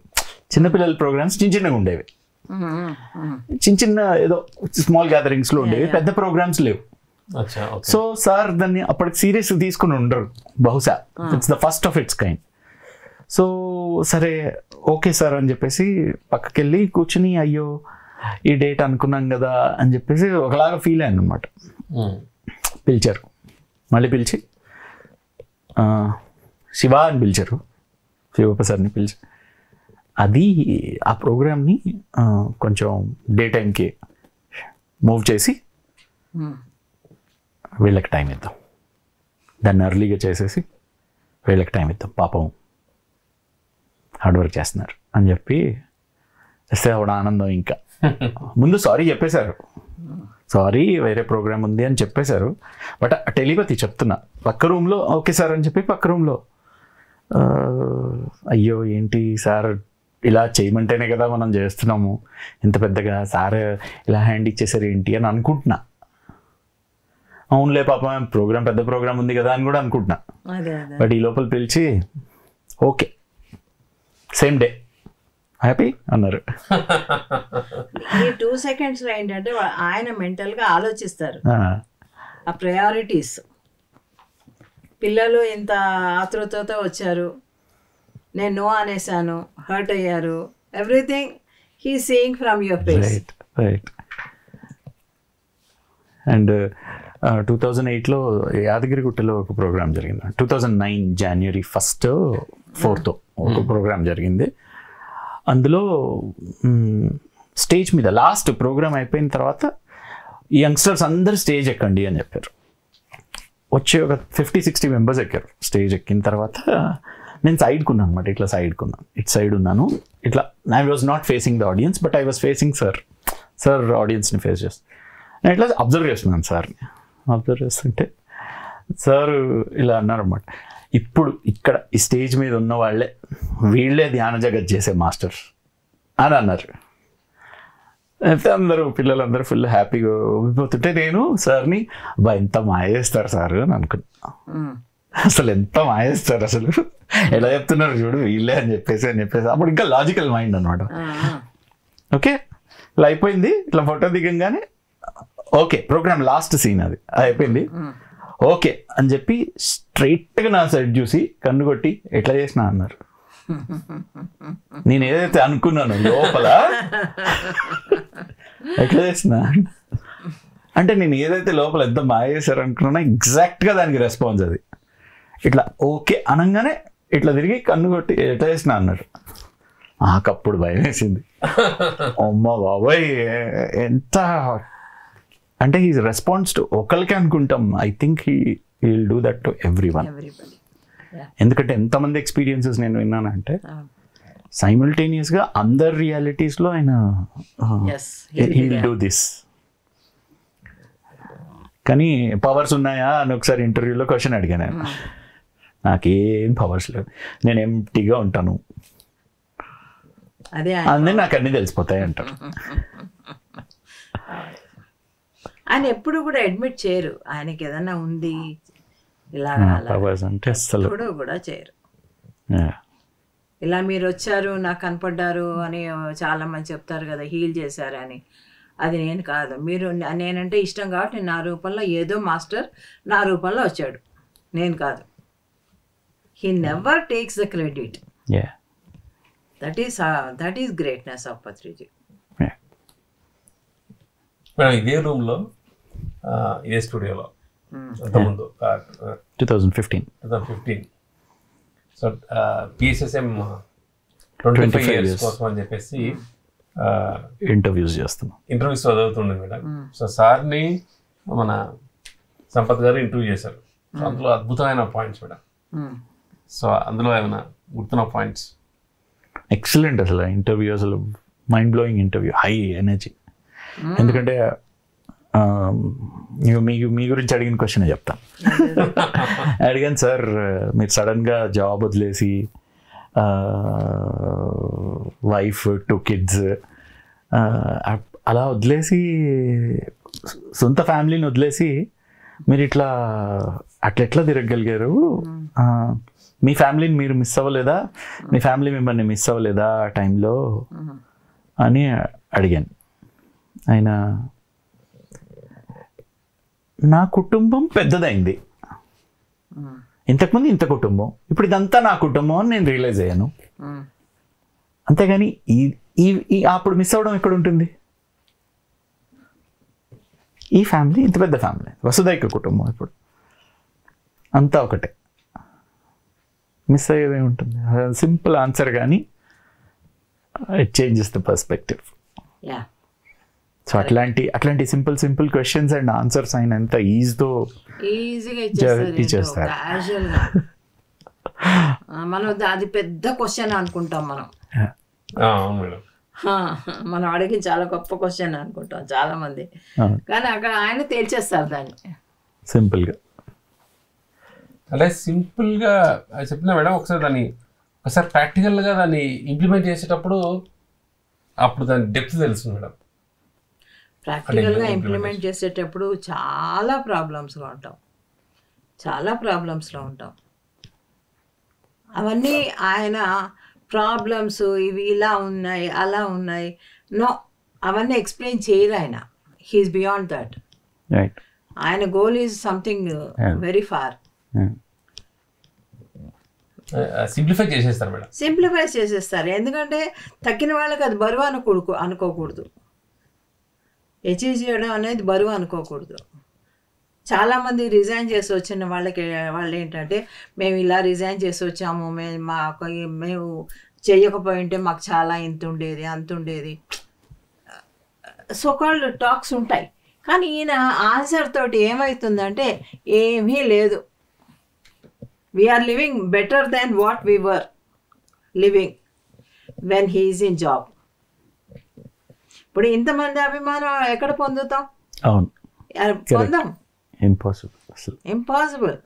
చిన్నపిల్లల ప్రోగ్రామ్స్ చిన్నగా ఉండేవి, చిన్న ఏదో స్మాల్ గ్యాదరింగ్స్లో ఉండేవి, పెద్ద ప్రోగ్రామ్స్ లేవు. సో సార్ దాన్ని అప్పటికి సీరియస్ తీసుకుని ఉండరు బహుశా, it's the first of it's kind. So సరే ఓకే సార్ అని చెప్పేసి పక్కకి వెళ్ళి కూర్చుని అయ్యో ఈ డేట్ అనుకున్నాం కదా అని చెప్పేసి ఒకలాగా ఫీల్ అయ్యాను అనమాట. పిలిచారు, మళ్ళీ పిలిచి శివ అని పిలిచారు, శివప్ప సార్ని పిలిచి అది ఆ ప్రోగ్రామ్ని కొంచెం డే టైంకి మూవ్ చేసి వీళ్ళకి టైం ఇద్దాం, దాన్ని అర్లీగా చేసేసి వీళ్ళకి టైం ఇద్దాం, పాపం హార్డ్ వర్క్ చేస్తున్నారు అని చెప్పి చేస్తే ఆవిడ ఆనందం. ఇంకా ముందు సారీ చెప్పేశారు, సారీ వేరే ప్రోగ్రామ్ ఉంది అని చెప్పేశారు. బట్ టెలిపతి చెప్తున్నా పక్క రూమ్లో ఓకే సార్ అని చెప్పి పక్క రూమ్లో అయ్యో ఏంటి సార్ ఇలా చేయమంటేనే కదా మనం చేస్తున్నాము, ఇంత పెద్దగా సార్ ఇలా హ్యాండ్ ఇచ్చేసారు ఏంటి అని అనుకుంటున్నా. అవునులే పాపం ప్రోగ్రామ్ పెద్ద ప్రోగ్రామ్ ఉంది కదా అని కూడా అనుకుంటున్నా. బట్ ఈ లోపల పిలిచి ఓకే సేమ్ డే హ్యాపీ అన్నారు. ఈ 2 seconds ఏంటంటే ఆయన మెంటల్గా ఆలోచిస్తారు ఆ ప్రయారిటీస్. పిల్లలు ఇంత ఆతృతతో వచ్చారు, నేను నో అనేసాను, హర్ట్ అయ్యారు, everything he seeing from your face. Right. And 2008లో యాదగిరిగుట్టలో ఒక ప్రోగ్రామ్ జరిగింది. 2009 January 1st 4th ఒక ప్రోగ్రామ్ జరిగింది. అందులో స్టేజ్ మీద లాస్ట్ ప్రోగ్రామ్ అయిపోయిన తర్వాత యంగ్స్టర్స్ అందరు స్టేజ్ ఎక్కండి అని చెప్పారు. వచ్చి ఒక 50-60 మెంబర్స్ ఎక్కారు. స్టేజ్ ఎక్కిన తర్వాత నేను సైడ్కున్నాను అనమాట, ఇట్లా సైడ్కున్నాను, ఇటు సైడ్ ఉన్నాను. ఇట్లా I was not facing the audience but I was facing sir ఆడియన్స్ని ఫేస్ చేస్తాను. నేను ఇట్లా అబ్జర్వ్ చేస్తున్నాను సార్ని. అబ్జర్వ్ చేస్తుంటే సార్ ఇలా అన్నారన్నమాట, ఇప్పుడు ఇక్కడ ఈ స్టేజ్ మీద ఉన్న వాళ్ళే వీళ్ళే ధ్యాన జగత్ చేసే మాస్టర్స్ అని అన్నారు. అయితే అందరూ పిల్లలందరూ ఫుల్ హ్యాపీగా ఊగిపోతుంటే నేను సార్ని ఎంత మాయ చేస్తారు సార్ అని అనుకున్నా. అసలు ఎంత మాయ చేస్తారు, అసలు ఎలా చెప్తున్నారు చూడు వీళ్ళే అని చెప్పేసి అప్పుడు ఇంకా లాజికల్ మైండ్ అనమాట. ఓకే ఇలా అయిపోయింది, ఇట్లా ఫోటో దిగంగానే ఓకే ప్రోగ్రామ్ లాస్ట్ సీన్ అది అయిపోయింది ఓకే అని చెప్పి స్ట్రైట్గా నా సైడ్ చూసి కన్ను కొట్టి ఎట్లా చేసినా అన్నారు. నేను ఏదైతే అనుకున్నాను లోపల ఎట్లా చేసినా అంటే నేను ఏదైతే లోపల ఎంత మాయ చేశారు అనుకున్నా ఎగ్జాక్ట్గా దానికి రెస్పాన్స్ అది. ఇట్లా ఓకే అనగానే ఇట్లా తిరిగి కన్ను కొట్టి ఎట్లా చేసినా అన్నారు. నాకప్పుడు భయం వేసింది. అమ్మ బాబాయ్ ఎంత అంటే హీ రెస్పాన్స్ టు ఒకరికి అనుకుంటాం. I think he will do that to everyone. ఎందుకంటే ఎంతమంది ఎక్స్పీరియన్సెస్ నేను విన్నానంటే సైమల్టేనియస్గా అందరు రియాలిటీస్లో ఆయన హీ విల్ డూ దిస్. కానీ పవర్స్ ఉన్నాయా అని ఒకసారి ఇంటర్వ్యూలో క్వశ్చన్ అడిగాను నేను. నాకేం పవర్స్ లేవు, నేను ఎంప్టీగా ఉంటాను, అన్నీ నాకు అన్నీ తెలిసిపోతాయి అంటారు. ఆయన ఎప్పుడు కూడా అడ్మిట్ చేయరు ఆయనకి ఏదన్నా ఉంది ఇలా పవర్స్ అంటే అసలు కూడా చేయరు. ఇలా మీరు వచ్చారు నాకు కనపడ్డారు అని చాలా మంది చెప్తారు కదా, హీల్ చేశారు అని. అది నేను కాదు, మీరు నేనంటే ఇష్టం కాబట్టి నా రూపంలో ఏదో మాస్టర్ నా రూపంలో వచ్చాడు, నేను కాదు. He never takes the credit. That is greatness of Patriji. ఇదే రూమ్లో ఇదే స్టూడియోలో అంతకుముందు 2015 సో పిఎస్ఎస్ఎం 25 years కోసం అని చెప్పేసి ఇంటర్వ్యూస్ చదువుతుండే మేడం. సో సార్ని మన సంపత్ గారు ఇంటర్వ్యూ చేశారు. సో అందులో అద్భుతమైన పాయింట్స్ మేడం. సో అందులో ఏమైనా గుర్తున్న పాయింట్స్? ఎక్సలెంట్ అసలు ఇంటర్వ్యూ, అసలు mind blowing interview, high energy. ఎందుకంటే మీ గురించి అడిగిన క్వశ్చన్ చెప్తాను. అడిగాను, సార్ మీరు సడన్గా జాబ్ వదిలేసి వైఫ్ 2 kids అలా వదిలేసి సొంత ఫ్యామిలీని వదిలేసి మీరు ఇట్లా అట్లెట్లా తిరగగలిగారు, మీ ఫ్యామిలీని మీరు మిస్ అవ్వలేదా, మీ ఫ్యామిలీ మిమ్మల్ని మిస్ అవ్వలేదా ఆ టైంలో అని అడిగాను. ఆయన నా కుటుంబం పెద్దదైంది, ఇంతకుముందు ఇంత కుటుంబం, ఇప్పుడు ఇదంతా నా కుటుంబం అని నేను రియలైజ్ అయ్యాను. అంతేగాని ఈ అప్పుడు మిస్ అవ్వడం ఎక్కడ ఉంటుంది? ఈ ఫ్యామిలీ ఇంత పెద్ద ఫ్యామిలీ, వసుదైక కుటుంబం, ఇప్పుడు అంతా ఒకటే, మిస్ అయ్యేదే ఉంటుంది. సింపుల్ ఆన్సర్, కానీ it changes the perspective. So అట్లాంటి సింపుల్ క్వశ్చన్స్ అండ్ ఆన్సర్స్ ఆయన ఎంత ఈజీగా ఇచ్చేస్తారు. మనం అది పెద్ద క్వశ్చన్ అనుకుంటాం మనం అడిగి చాలా గొప్ప క్వశ్చన్ అనుకుంటాం చాలా మంది, కానీ అక్కడ ఆయన తేల్చేస్తారు దాన్ని సింపుల్గా. అంటే సింపుల్గా చెప్పినా మేడం, ఒకసారి ప్రాక్టికల్గా దాన్ని ఇంప్లిమెంట్ చేసేటప్పుడు అప్పుడు దాని డెప్త్ తెలుస్తుంది మేడం. ప్రాక్టికల్గా ఇంప్లిమెంట్ చేసేటప్పుడు చాలా ప్రాబ్లమ్స్లో ఉంటాం. అవన్నీ ఆయన ప్రాబ్లమ్స్ ఇవి ఇలా ఉన్నాయి అలా ఉన్నాయి నో అవన్నీ ఎక్స్ప్లెయిన్ చేయరు ఆయన. He is beyond that. ఆయన goal is something very far. Simplify చేసేస్తారు. ఎందుకంటే తక్కిన వాళ్ళకి అది బరువు అనుకోకూడదు. అచీవ్ చేయడం అనేది బరువు అనుకోకూడదు. చాలామంది రిజైన్ చేసి వచ్చిన వాళ్ళు ఏంటంటే, మేము ఇలా రిజైన్ చేసి వచ్చాము, మేము చేయకపోయి ఉంటే మాకు చాలా ఇంత ఉండేది అంత ఉండేది, సోకాల్డ్ టాక్స్ ఉంటాయి. కానీ ఈయన ఆన్సర్ తోటి ఏమవుతుందంటే, ఏమీ లేదు, we are living better than what we were living when he is in job. ఇప్పుడు ఇంతమంది అభిమానం ఎక్కడ పొందుతాం? పొందాం. ఇంపాసిబుల్.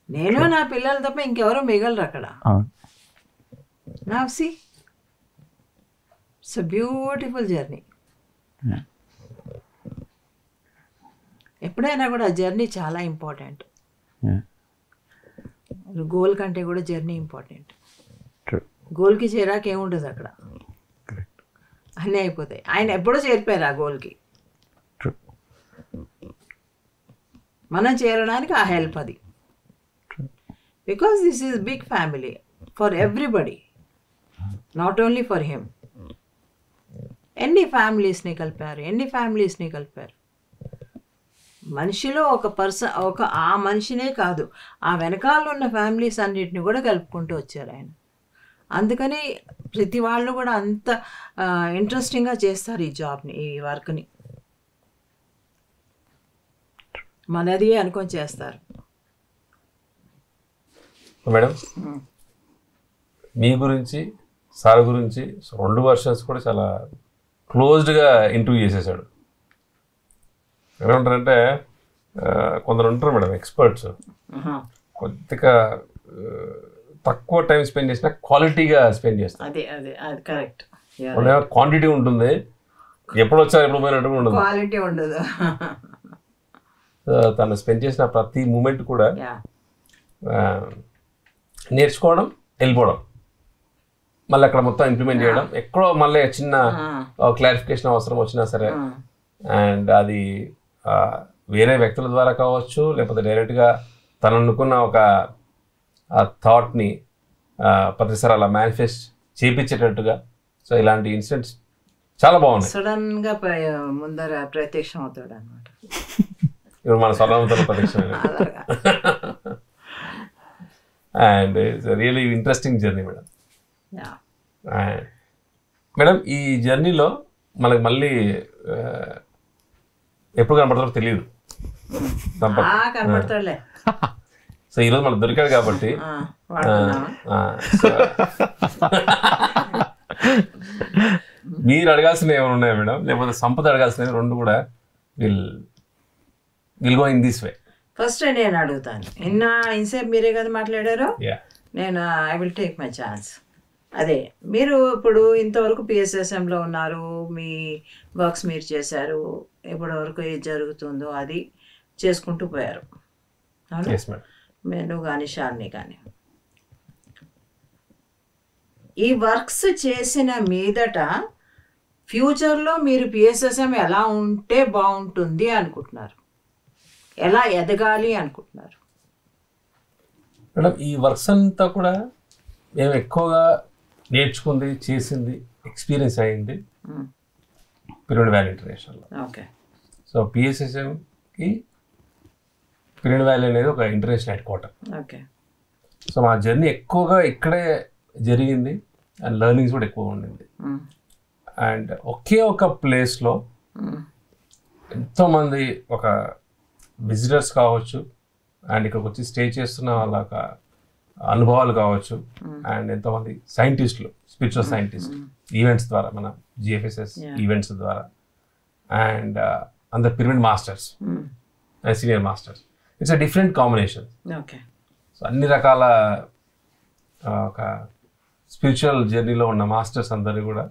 నేను నా పిల్లలు తప్ప ఇంకెవరూ మిగలరు అక్కడ. నా సి ఇట్స్ బ్యూటిఫుల్ జర్నీ. ఎప్పుడైనా కూడా జర్నీ చాలా ఇంపార్టెంట్. గోల్ కంటే కూడా జర్నీ ఇంపార్టెంట్. గోల్కి చేరాక ఏముంటుంది అక్కడ, అన్నీ అయిపోతాయి. ఆయన ఎప్పుడో చేరిపోయారు ఆ గోల్కి. మనం చేరడానికి ఆ హెల్ప్ అది. Because this is big family for everybody, not only for him. ఎన్ని ఫ్యామిలీస్ని కలిపారు. మనిషిలో ఆ మనిషినే కాదు, ఆ వెనకాల ఉన్న ఫ్యామిలీస్ అన్నిటిని కూడా కలుపుకుంటూ వచ్చారు ఆయన. అందుకని ప్రతి వాళ్ళు కూడా అంత ఇంట్రెస్టింగ్గా చేస్తారు ఈ జాబ్ని, ఈ వర్క్ని. మనది అనుకొని చేస్తారు. మేడం మీ గురించి సార్ గురించి 2 వర్షన్స్ కూడా చాలా క్లోజ్డ్గా ఇంటర్వ్యూ చేసేసాడు. ఏమంటారంటే కొందరు ఉంటారు మేడం ఎక్స్పర్ట్స్, కొద్దిగా తక్కువ టైం స్పెండ్ చేసినా క్వాలిటీగా స్పెండ్ చేస్తారు. అదే అదే అది కరెక్ట్. క్వాంటిటీ ఉంటుంది, ఎప్పుడు వచ్చారు ఎప్పుడు పోయినట్టు ఉండదు, క్వాలిటీ ఉండదు. తను స్పెండ్ చేసిన ప్రతి మూమెంట్ కూడా నేర్చుకోవడం, వెళ్ళిపోవడం, మళ్ళీ అక్కడ మొత్తం ఇంప్లిమెంట్ చేయడం, ఎక్కడో మళ్ళీ చిన్న క్లారిఫికేషన్ అవసరం వచ్చినా సరే, అండ్ అది వేరే వ్యక్తుల ద్వారా కావచ్చు, లేకపోతే డైరెక్ట్గా తను అనుకున్న ఒక థాట్ని ప్రతిసారి అలా మేనిఫెస్ట్ చేయించేటట్టుగా. సో ఇలాంటి ఇన్సిడెంట్స్ చాలా బాగున్నాయి. సడన్గా ముందర ప్రత్యక్షం అవుతాడు అనమాట. ఇప్పుడు మన స్వర్ణంతో ప్రత్యక్షం. And it's really interesting journey madam. Madam ఈ జర్నీలో మనకి మళ్ళీ ఎప్పుడు కనపడతారో తెలియదు. కనపడతాడులే. సో ఈరోజు మనకు దొరికాడు కాబట్టి మీరు అడగాల్సినవి ఏమైనా ఉన్నాయా మేడం, లేకపోతే సంపద అడగాల్సినవి 2 కూడా will go in this way. First నేను అడుగుతాను, ఇన్సేపు మీరే కదా మాట్లాడారు, నేను I will take my chance. అదే మీరు ఇప్పుడు ఇంతవరకు PSSMలో ఉన్నారు, మీ వర్క్స్ మీరు చేశారు, ఇప్పటి వరకు ఏది జరుగుతుందో అది చేసుకుంటూ పోయారు. అవును, నేను కానీ షాలిని కానీ. ఈ వర్క్స్ చేసిన మీదట ఫ్యూచర్లో మీరు PSSM ఎలా ఉంటే బాగుంటుంది అనుకుంటున్నారు, ఎలా ఎదగాలి అనుకుంటున్నారు? మేడం ఈ వర్క్స్ అంతా కూడా మేము ఎక్కువగా నేర్చుకుంది, చేసింది, ఎక్స్పీరియన్స్ అయింది పిరమిడ్ వ్యాలీ ఇంటర్నేషనల్లో. ఓకే. సో PSSMకి పిరమిడ్ వ్యాలీ అనేది ఒక international headquarter. Okay. So మా జర్నీ ఎక్కువగా ఇక్కడే జరిగింది, అండ్ లెర్నింగ్స్ కూడా ఎక్కువ ఉండింది. అండ్ ఒకే ఒక ప్లేస్లో ఎంతోమంది ఒక విజిటర్స్ కావచ్చు, అండ్ ఇక్కడికి వచ్చి స్టే చేస్తున్న వాళ్ళ ఒక అనుభవాలు కావచ్చు, అండ్ ఎంతోమంది సైంటిస్టులు, స్పిరిచువల్ సైంటిస్ట్ ఈవెంట్స్ ద్వారా, మన GFSS ఈవెంట్స్ ద్వారా, అండ్ అందరు pyramid masters and senior masters. It's a different combination. Okay. So అన్ని రకాల ఒక స్పిరిచువల్ జర్నీలో ఉన్న మాస్టర్స్ అందరినీ కూడా,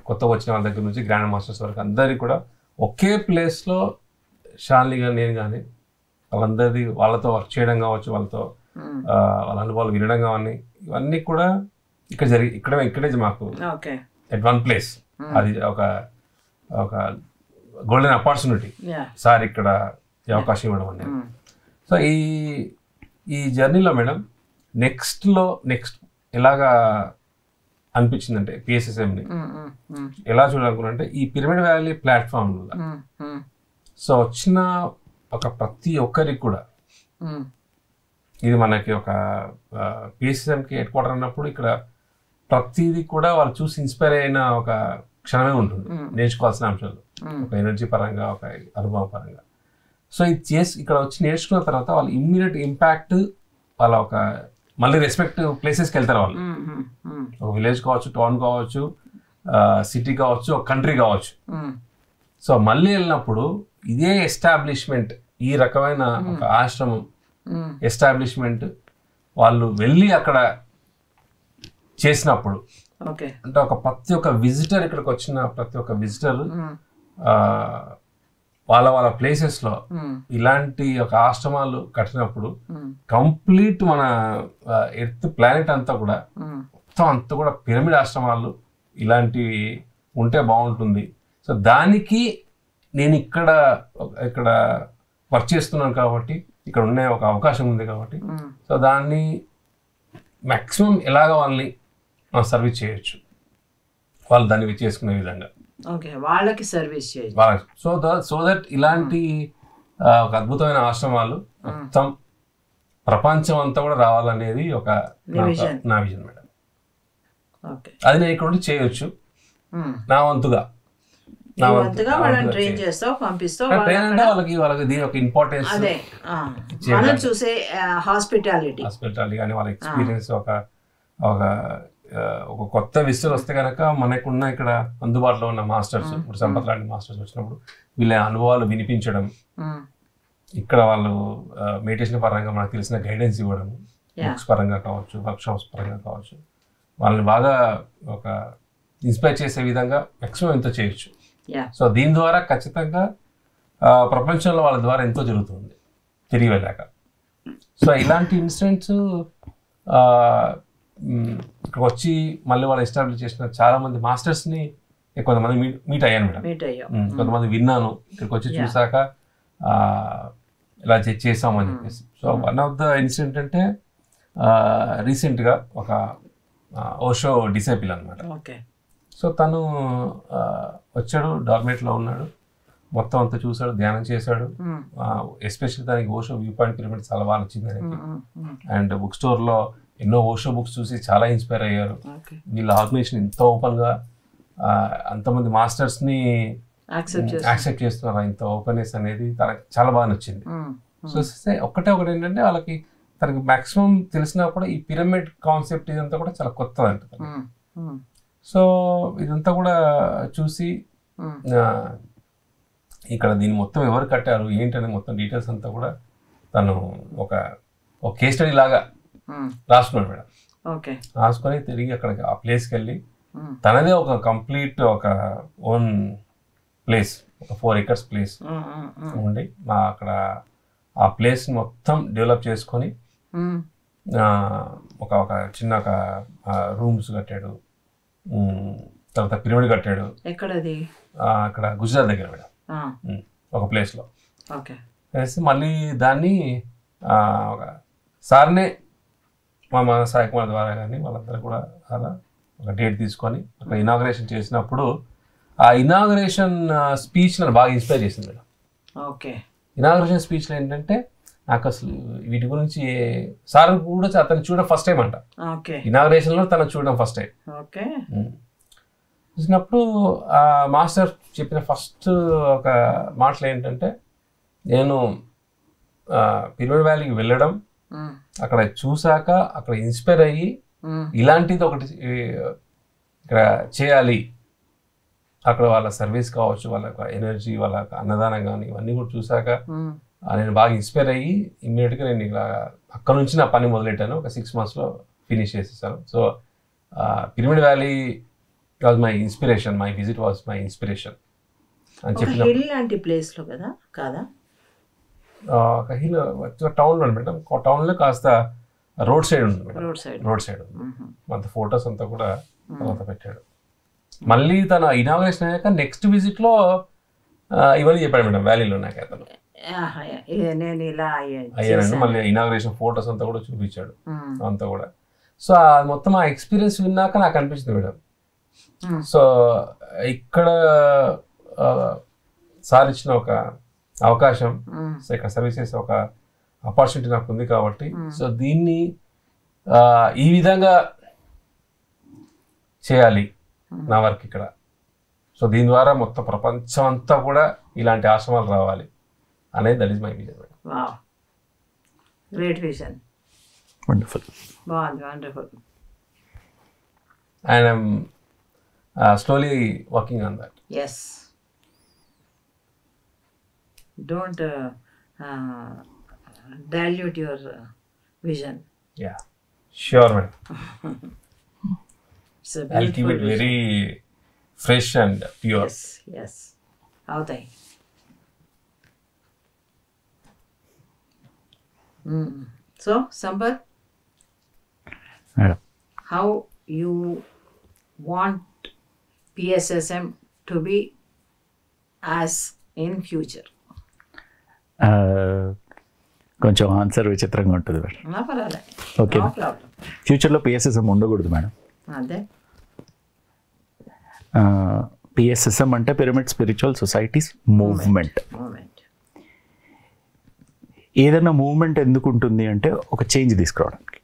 కొత్తగా వచ్చిన వాళ్ళ దగ్గర నుంచి గ్రాండ్ మాస్టర్స్ వరకు అందరికీ కూడా ఒకే ప్లేస్లో షాలిని కానీ నేను కానీ వాళ్ళందరిది, వాళ్ళతో వర్క్ చేయడం కావచ్చు, వాళ్ళతో వాళ్ళ అనుభవాలు వినడం కానీ, ఇవన్నీ కూడా ఇక్కడ ఇక్కడే మాకు ఎట్ వన్ ప్లేస్. అది ఒక గోల్డెన్ ఆపర్చునిటీ సార్ ఇక్కడ ఈ అవకాశం ఇవ్వడం అనేది. సో ఈ జర్నీలో మేడం నెక్స్ట్ ఎలాగా అనిపించిందంటే PSSMని ఎలా చూడాలనుకున్నంటే ఈ పిరమిడ్ వ్యాలీ ప్లాట్ఫామ్, సో వచ్చిన ఒక ప్రతి ఒక్కరికి కూడా ఇది మనకి ఒక PSSMకి హెడ్ క్వార్టర్ అన్నప్పుడు ఇక్కడ ప్రతిదీ కూడా వాళ్ళు చూసి ఇన్స్పైర్ అయిన ఒక క్షణమే ఉంటుంది, నేర్చుకోవాల్సిన అంశాలు, ఒక ఎనర్జీ పరంగా, ఒక అనుభవం పరంగా. సో ఇది ఇక్కడ వచ్చి నేర్చుకున్న తర్వాత వాళ్ళు ఇమ్మీడియట్ ఇంపాక్ట్, వాళ్ళ ఒక మళ్ళీ రెస్పెక్టివ్ ప్లేసెస్కి వెళ్తారు వాళ్ళు. ఒక విలేజ్ కావచ్చు, టౌన్ కావచ్చు, సిటీ కావచ్చు, ఒక కంట్రీ కావచ్చు. సో మళ్ళీ వెళ్ళినప్పుడు ఇదే ఎస్టాబ్లిష్మెంట్, ఈ రకమైన ఒక ఆశ్రమం ఎస్టాబ్లిష్మెంట్ వాళ్ళు వెళ్ళి అక్కడ చేసినప్పుడు, అంటే ప్రతి ఒక్క విజిటర్, ఇక్కడికి వచ్చిన ప్రతి ఒక్క విజిటర్ వాళ్ళ ప్లేసెస్లో ఇలాంటి ఒక ఆశ్రమాలు కట్టినప్పుడు కంప్లీట్ మన ఎర్త్ ప్లానెట్ అంతా కూడా మొత్తం అంతా కూడా పిరమిడ్ ఆశ్రమాలు ఇలాంటివి ఉంటే బాగుంటుంది. సో దానికి నేను ఇక్కడ వర్క్ చేస్తున్నాను కాబట్టి, ఇక్కడ ఉండే ఒక అవకాశం ఉంది కాబట్టి, సో దాన్ని మ్యాక్సిమం ఎలాగ వాళ్ళని సర్వీస్ చేయొచ్చు, వాళ్ళు దాన్ని చేసుకునే విధంగా వాళ్ళకి సర్వీస్ చేయాలి. సో దట్ ఇలాంటి ఒక అద్భుతమైన ఆశ్రమాలు మొత్తం ప్రపంచం అంతా కూడా రావాలనేది ఒక నా విజన్ మేడం. ఓకే. అది నేను ఇక్కడ ఉండి చేయొచ్చు నా వంతుగా. వాళ్ళని ట్రైన్ చేస్తావు, పంపిస్తావు. ట్రైన్ అంటే వాళ్ళకి దీని ఒక ఇంపార్టెన్స్, అదే మనం చూసే హాస్పిటాలిటీ కానీ వాళ్ళ ఎక్స్పీరియన్స్ ఒక కొత్త విషయాలు వస్తే కనుక మనకున్న ఇక్కడ అందుబాటులో ఉన్న మాస్టర్స్, ఇప్పుడు సంపత్ లాంటి మాస్టర్స్ వచ్చినప్పుడు వీళ్ళ అనుభవాలు వినిపించడం, ఇక్కడ వాళ్ళు మెడిటేషన్ పరంగా మనకు తెలిసిన గైడెన్స్ ఇవ్వడం, బుక్స్ పరంగా కావచ్చు, వర్క్షాప్స్ పరంగా కావచ్చు, వాళ్ళని బాగా ఒక ఇన్స్పైర్ చేసే విధంగా మ్యాక్సిమం ఎంతో చేయొచ్చు. సో దీని ద్వారా ఖచ్చితంగా ప్రపంచంలో వాళ్ళ ద్వారా ఎంతో జరుగుతుంది తిరిగి వెళ్ళాక. సో ఇలాంటి ఇన్సిడెంట్స్ ఇక్కడికి వచ్చి మళ్ళీ వాళ్ళు ఎస్టాబ్లిష్ చేసిన చాలా మంది మాస్టర్స్ని కొంతమంది మీట్ అయ్యాను మేడం. కొంతమంది విన్నాను ఇక్కడికి వచ్చి చూసాక ఇలా చేసామని చెప్పేసి. So one of the incident అంటే రీసెంట్గా ఒక ఓషో డిసైపుల్ అనమాట. సో తను వచ్చాడు, డార్మేట్లో ఉన్నాడు, మొత్తం అంతా చూసాడు, ధ్యానం చేశాడు. ఎస్పెషల్లీ దానికి ఓషో వ్యూ పాయింట్ పిరమిడ్ చాలా బాగా నచ్చింది ఆయనకి. అండ్ బుక్ స్టోర్లో ఎన్నో ఓషో బుక్స్ చూసి చాలా ఇన్స్పైర్ అయ్యారు. వీళ్ళ ఆర్గనైజేషన్ ఇంత ఓపెన్గా అంతమంది మాస్టర్స్ని యాక్సెప్ట్ చేస్తున్నారు, ఇంత ఓపెన్నెస్ అనేది తనకి చాలా బాగా నచ్చింది. సో ఒకటి ఏంటంటే వాళ్ళకి తనకి మ్యాక్సిమం తెలిసినా కూడా ఈ పిరమిడ్ కాన్సెప్ట్ ఇదంతా కూడా చాలా కొత్తది అంట. సో ఇదంతా కూడా చూసి ఇక్కడ దీన్ని మొత్తం ఎవరు కట్టారు ఏంటనే మొత్తం డీటెయిల్స్ అంతా కూడా తను ఒక కేస్ స్టడీ లాగా రాసుకున్నాడు మేడం. రాసుకొని తిరిగి అక్కడికి ఆ ప్లేస్కి వెళ్ళి తనదే ఒక కంప్లీట్ ఒక ఓన్ ప్లేస్, ఒక 4 acres ప్లేస్ ఉండి అక్కడ ఆ ప్లేస్ మొత్తం డెవలప్ చేసుకొని ఒక చిన్న ఒక రూమ్స్ కట్టాడు. తర్వాత పిరమిడ్ కట్టాడు. అక్కడ గుజరాత్ దగ్గర మేడం ఒక ప్లేస్లో వేసి మళ్ళీ దాన్ని ఒక సార్నే మా సాయి కుమార్ ద్వారా కానీ వాళ్ళందరూ కూడా అలా ఒక డేట్ తీసుకొని అక్కడ ఇనాగ్రేషన్ చేసినప్పుడు ఆ ఇనాగ్రేషన్ స్పీచ్ నన్ను బాగా ఇన్స్పైర్ చేసింది మేడం. ఇనాగ్రేషన్ స్పీచ్లో ఏంటంటే నాకు అసలు వీటి గురించి సార్ కూడా అతను చూడడం ఫస్ట్ టైం అంట. ఇనాగ్రేషన్లో తను చూడడం ఫస్ట్ టైం. చూసినప్పుడు ఆ మాస్టర్ చెప్పిన ఫస్ట్ ఒక మాటలు ఏంటంటే, నేను పిరమిడ్ వ్యాలీకి వెళ్ళడం, అక్కడ చూసాక అక్కడ ఇన్స్పైర్ అయ్యి ఇలాంటిది ఒకటి ఇక్కడ చేయాలి, అక్కడ వాళ్ళ సర్వీస్ కావచ్చు, వాళ్ళ ఎనర్జీ, వాళ్ళ అన్నదానం కానీ ఇవన్నీ కూడా చూసాక నేను బాగా ఇన్స్పైర్ అయ్యి ఇమ్మీడియట్గా నేను ఇలా అక్కడ నుంచి నా పని మొదలెట్టాను. ఒక 6 monthsలో ఫినిష్ చేసేసాను. So pyramid valley was my inspiration, my visit was my inspiration అని చెప్పిన లాంటి ప్లేస్లో కదా కాదా, ఒక హిల్ టౌన్లో మేడం. టౌన్లో కాస్త రోడ్ సైడ్ ఉంది మేడం, రోడ్ సైడ్ అంత ఫొటోస్ అంతా కూడా తర్వాత పెట్టాడు. మళ్ళీ తన ఇనాగ్రేషన్ అయ్యాక నెక్స్ట్ విజిట్లో ఇవన్నీ చెప్పాడు మేడం వ్యాలీలో నాకు అతను. అయ్యానండి మళ్ళీ ఇనాగ్రేషన్ ఫొటోస్ అంతా కూడా చూపించాడు అంతా కూడా. సో మొత్తం ఆ ఎక్స్పీరియన్స్ విన్నాక నాకు అనిపించింది మేడం, సో ఇక్కడ సార్ ఇచ్చిన ఒక అవకాశం, సో ఇక్కడ సర్వీస్ చేసే ఒక ఆపర్చునిటీ నాకు ఉంది కాబట్టి సో దీన్ని ఈ విధంగా చేయాలి నా వర్క్ ఇక్కడ. సో దీని ద్వారా మొత్తం ప్రపంచం అంతా కూడా ఇలాంటి ఆశ్రమాలు రావాలి అనేది that is my vision. Great vision, wonderful, బాగుంది, wonderful. And I'm slowly working on that. Yes. Don't dilute your vision. Yeah, sure man. I'll keep it very fresh and pure. Yes. Avutay. So, Sampath, Madam, how you want PSSM to be as in future? కొంచెం answer విచిత్రంగా ఉంటుంది madam. Okay, ఫ్యూచర్లో PSSM ఉండకూడదు madam. అదే PSSM అంటే pyramid spiritual societies movement. ఏదైనా movement ఎందుకు ఉంటుంది అంటే ఒక చేంజ్ తీసుకురావడానికి.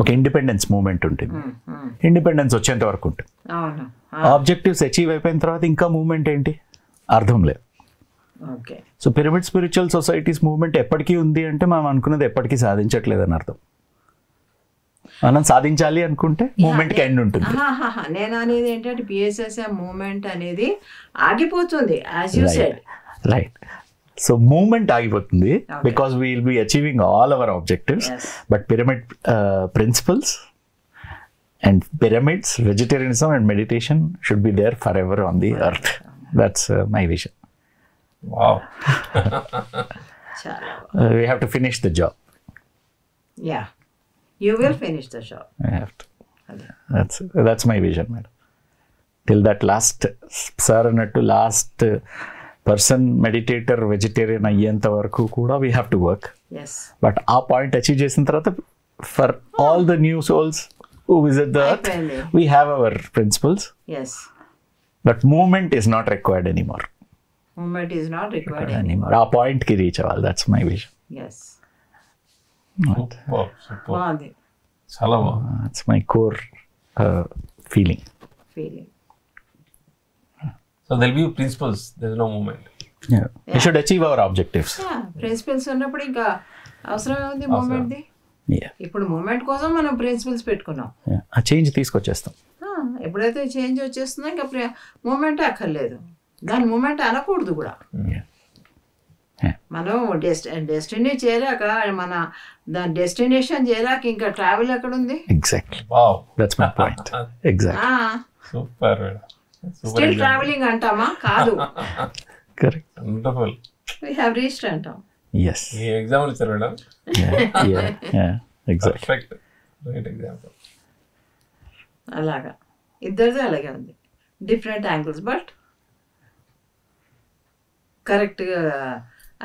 ఒక ఇండిపెండెన్స్ మూమెంట్ ఉంటుంది. ఇండిపెండెన్స్ వచ్చేంత వరకు ఉంటుంది. అవును. ఆబ్జెక్టివ్స్ అచీవ్ అయిపోయిన తర్వాత ఇంకా మూమెంట్ ఏంటి, అర్థం లేదు. Okay. So pyramid spiritual societies movement ఎప్పటికీ ఉంది అంటే మనం అనుకున్నది ఎప్పటికీ సాధించట్లేదని అర్థం. మనం సాధించాలి అనుకుంటే మూమెంట్కి ఎండ్ ఉంటుంది. నేను అనేది ఏంటంటే పిఎస్ఎస్ఎం మూమెంట్ అనేది ఆగిపోతుంది, as you said. Right. So movement ఆగిపోతుంది because we will be achieving all our objectives, but pyramid principles and pyramids, vegetarianism and meditation should be there forever on the earth. That's my vision. Wow. We have to finish the job. Yeah, you will finish the job. I have to. That's my vision, madam. Till that last sir annattu last person meditator vegetarian ayyenta varaku kuda we have to work. Yes. But our point achieve chesin tarvata for all the new souls who visit the earth, we have our principles. Yes. But movement is not required anymore. Movement is not required anymore. Our point ki reach aval. That's my vision. Yes. Super. బాగుంది. చాలా బాగుంది. That's my core feeling. So there'll be principles. There's no movement. Yeah. We should achieve our objectives. Principles ఉన్నప్పుడు ఇంకా అవసరం ఉంది మూమెంట్ది. Yeah. ఇప్పుడు moment కోసం మనం ప్రిన్సిపల్స్ పెట్టుకున్నాం. ఆ చేంజ్ తీసుకొచ్చేస్తాం. ఎప్పుడైతే చేంజ్ వచ్చేస్తుందో ఇంకా మూమెంట్ అక్కర్లేదు. దాని మూమెంట్ అనకూడదు కూడా. మనం డెస్టినీ చేరాక, మన దాని డెస్టినేషన్ చేరాక ఇంకా ట్రావెల్ ఎక్కడ ఉంది? Exactly. Wow. That's my point. Exactly. Super. Still travelling అంటామా? కాదు. Correct. Wonderful. We have reached అంటాం. Yes. ఈ ఎగ్జాంపుల్ ఇచ్చారు madam. Yeah. Exactly. Perfect. Great example. అలాగా ఇద్దరిది అలాగే ఉంది, డిఫరెంట్ యాంగిల్స్, బట్ కరెక్ట్గా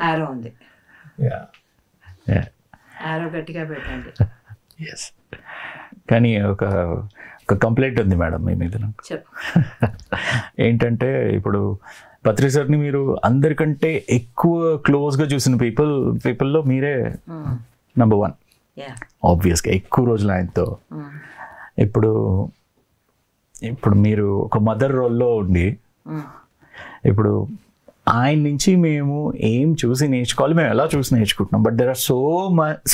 ఆరో ఉంది. ఆరో గట్టిగా పెట్టండి. ఎస్. కానీ ఒక కంప్లైంట్ ఉంది మేడం మీ మీద నాకు. చెప్పు. ఏంటంటే ఇప్పుడు పత్రి సార్ని మీరు అందరికంటే ఎక్కువ క్లోజ్గా చూసిన పీపుల్లో మీరే నెంబర్ 1. ఆబ్వియస్గా ఎక్కువ రోజులు ఆయనతో. ఇప్పుడు మీరు ఒక మదర్ రోల్లో ఉండి ఇప్పుడు ఆయన నుంచి మేము ఏం చూసి నేర్చుకోవాలి, మేము ఎలా చూసి నేర్చుకుంటున్నాం. But there are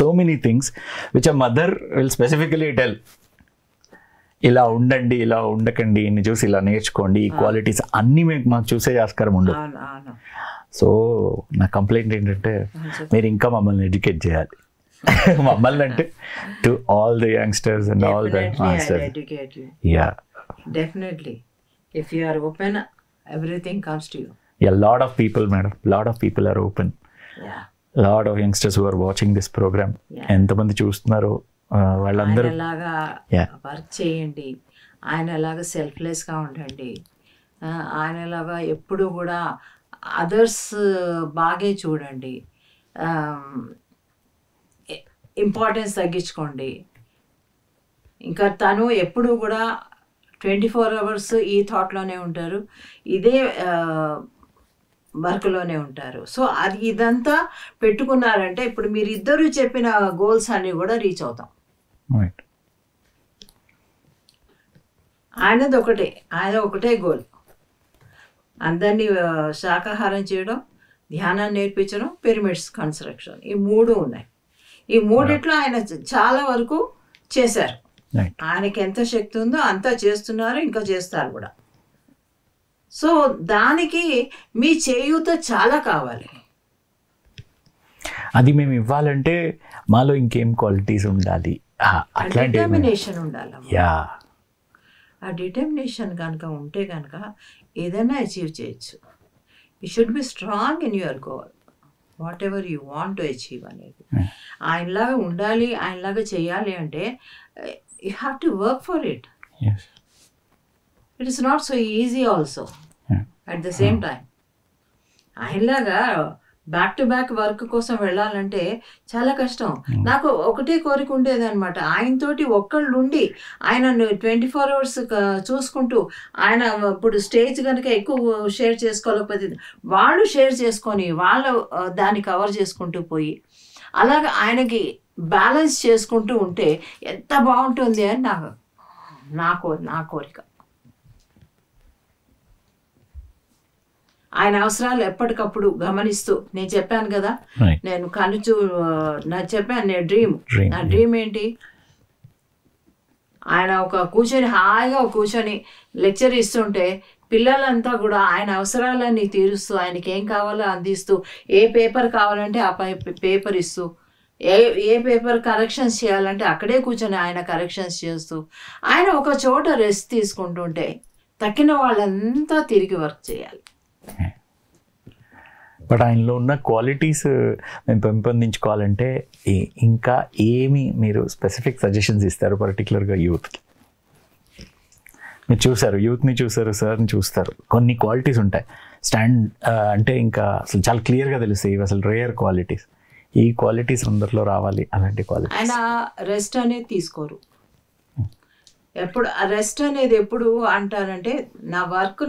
so many things which a mother will specifically tell, ఇలా ఉండండి, ఇలా ఉండకండి, ఇన్ని చూసి ఇలా నేర్చుకోండి, ఈ క్వాలిటీస్ అన్నీ మాకు చూసే ఆస్కారం ఉండదు. సో నా కంప్లైంట్ ఏంటంటే మీరు ఇంకా మమ్మల్ని ఎడ్యుకేట్ చేయాలి. మమ్మల్ని అంటే to all the youngsters and all the masters. Yeah, definitely. If you are open, everything comes to you. Yeah, lot of people, madam. Lot of people are open. Yeah. Lot of youngsters who are watching this program. ఎంతమంది చూస్తున్నారు వాళ్ళందరూ ఆయనలాగా work చేయండి, ఆయనలాగా సెల్ఫ్లెస్గా ఉండండి, ఆయనలాగా ఎప్పుడు కూడా అదర్స్ బాగే చూడండి, ఇంపార్టెన్స్ తగ్గించుకోండి. ఇంకా తను ఎప్పుడు కూడా 24 hours ఈ థాట్లోనే ఉంటారు, ఇదే వర్క్లోనే ఉంటారు. సో ఇదంతా పెట్టుకున్నారంటే ఇప్పుడు మీరు ఇద్దరు చెప్పిన గోల్స్ అన్నీ కూడా రీచ్ అవుతాం. ఆయన ఒకటే గోల్, అందరినీ శాకాహారం చేయడం, ధ్యానాన్ని నేర్పించడం, పిరమిడ్స్ కన్స్ట్రక్షన్, ఈ 3 ఉన్నాయి. ఈ 3 ఆయన చాలా వరకు చేశారు. ఆయనకి ఎంత శక్తి ఉందో అంతా చేస్తున్నారు, ఇంకా చేస్తారు కూడా. సో దానికి మీ చేయూత చాలా కావాలి. అది మేము ఇవ్వాలంటే మాలో ఇంకేం క్వాలిటీస్ ఉండాలి, డిటర్మినేషన్ ఉండాలి. యా, ఆ డిటర్మినేషన్ కనుక ఉంటే కనుక ఏదైనా అచీవ్ చేయొచ్చు. You should be strong in your goal, what ever you want to achieve అనేది. ఆయనలాగా ఉండాలి, ఆయనలాగా చేయాలి అంటే you have to work for it. Yes. It is not so easy also. At the same time, ఆయనలాగా back to back work కోసం వెళ్ళాలంటే చాలా కష్టం. నాకు ఒకటే కోరిక ఉండేది అనమాట, ఆయనతోటి ఒక్కళ్ళుండి ఆయన 24 hours చూసుకుంటూ, ఆయన ఇప్పుడు స్టేజ్ కనుక ఎక్కువ షేర్ చేసుకోలేకపోతే వాళ్ళు షేర్ చేసుకొని వాళ్ళ దాన్ని కవర్ చేసుకుంటూ పోయి, అలాగా ఆయనకి బ్యాలెన్స్ చేసుకుంటూ ఉంటే ఎంత బాగుంటుంది అని నా కోరిక. ఆయన అవసరాలు ఎప్పటికప్పుడు గమనిస్తూ, నేను చెప్పాను కదా, నేను చెప్పాను నా డ్రీమ్ ఏంటి, ఆయన హాయిగా కూర్చొని లెక్చర్ ఇస్తుంటే పిల్లలంతా కూడా ఆయన అవసరాలన్నీ తీరుస్తూ, ఆయనకి ఏం కావాలో అందిస్తూ, ఏ పేపర్ కావాలంటే ఆ పేపర్ ఇస్తూ, ఏ పేపర్ కరెక్షన్స్ చేయాలంటే అక్కడే కూర్చొని ఆయన కరెక్షన్స్ చేస్తూ, ఆయన ఒక చోట రెస్ట్ తీసుకుంటుంటే తక్కిన వాళ్ళంతా తిరిగి వర్క్ చేయాలి. బట్ ఆయనలో ఉన్న క్వాలిటీస్ మేము పెంపొందించుకోవాలంటే ఇంకా ఏమి మీరు స్పెసిఫిక్ సజెషన్స్ ఇస్తారు పర్టికులర్గా యూత్కి? మీరు యూత్ని చూసారు, సార్ని చూస్తారు, కొన్ని క్వాలిటీస్ ఉంటాయి అంటే ఇంకా అసలు చాలా క్లియర్గా తెలుస్తాయి, ఇవి అసలు రేర్ క్వాలిటీస్, ఈ క్వాలిటీస్ అందరిలో రావాలి. అలాంటి క్వాలిటీస్. ఆయన రెస్ట్ అనేది తీసుకోరు. రెస్ట్ అనేది ఎప్పుడు అంటారంటే, నా వర్క్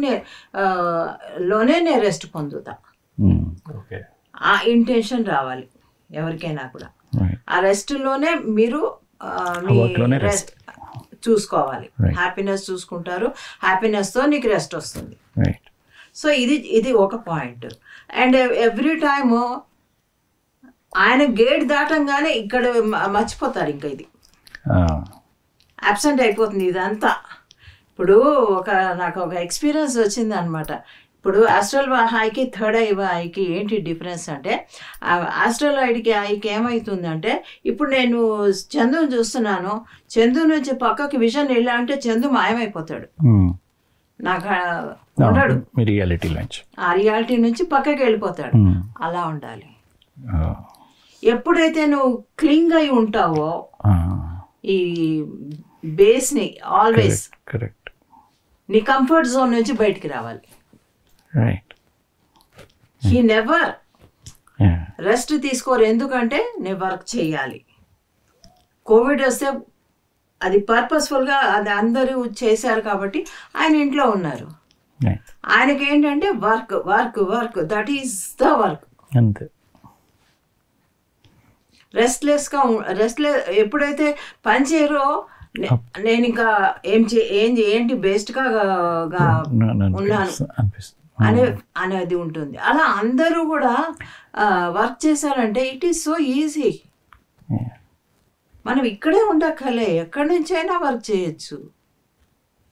లోనే నేను రెస్ట్ పొందుతా, ఆ ఇంటెన్షన్ రావాలి ఎవరికైనా కూడా. ఆ రెస్ట్లోనే మీరు రెస్ట్ చూసుకోవాలి, హ్యాపీనెస్ చూసుకుంటారు, హ్యాపీనెస్తో నీకు రెస్ట్ వస్తుంది. సో ఇది ఒక పాయింట్. అండ్ ఎవ్రీ టైమ్ ఆయన గేట్ దాటంగానే ఇక్కడ మర్చిపోతారు, ఇంకా ఇది అబ్సెంట్ అయిపోతుంది ఇదంతా. ఇప్పుడు నాకు ఒక ఎక్స్పీరియన్స్ వచ్చింది అనమాట. ఇప్పుడు ఆస్ట్రల్ హైకి థర్డ్ ఐకి ఏంటి డిఫరెన్స్ అంటే, ఆస్ట్రల్ ఐకి ఏమవుతుందంటే, ఇప్పుడు నేను చందుని చూస్తున్నాను, చందు నుంచి పక్కకి విజన్ వెళ్ళా అంటే చందు మాయమైపోతాడు, నాకు ఉండడు, ఆ రియాలిటీ నుంచి పక్కకి వెళ్ళిపోతాడు. అలా ఉండాలి. ఎప్పుడైతే నువ్వు క్లింగ్ అయి ఉంటావో ఈ బేస్ని, ఆల్వేస్ నీ కంఫర్ట్ జోన్ నుంచి బయటికి రావాలి. హీ నెవర్ రెస్ట్ తీసుకోరు, ఎందుకంటే నేను వర్క్ చేయాలి. కోవిడ్ వస్తే అది పర్పస్ఫుల్గా అది అందరూ చేశారు కాబట్టి ఆయన ఇంట్లో ఉన్నారు. ఆయనకి ఏంటంటే work work work, that is the work. అంతే. ఎప్పుడైతే పని చేయరో నేను ఇంకా ఏంటి బెస్ట్గా ఉన్నాను అనేది ఉంటుంది. అలా అందరూ కూడా వర్క్ చేశారంటే ఇట్ ఈస్ సో ఈజీ. మనం ఇక్కడే ఉండక్కలే, ఎక్కడి నుంచి అయినా వర్క్ చేయొచ్చు.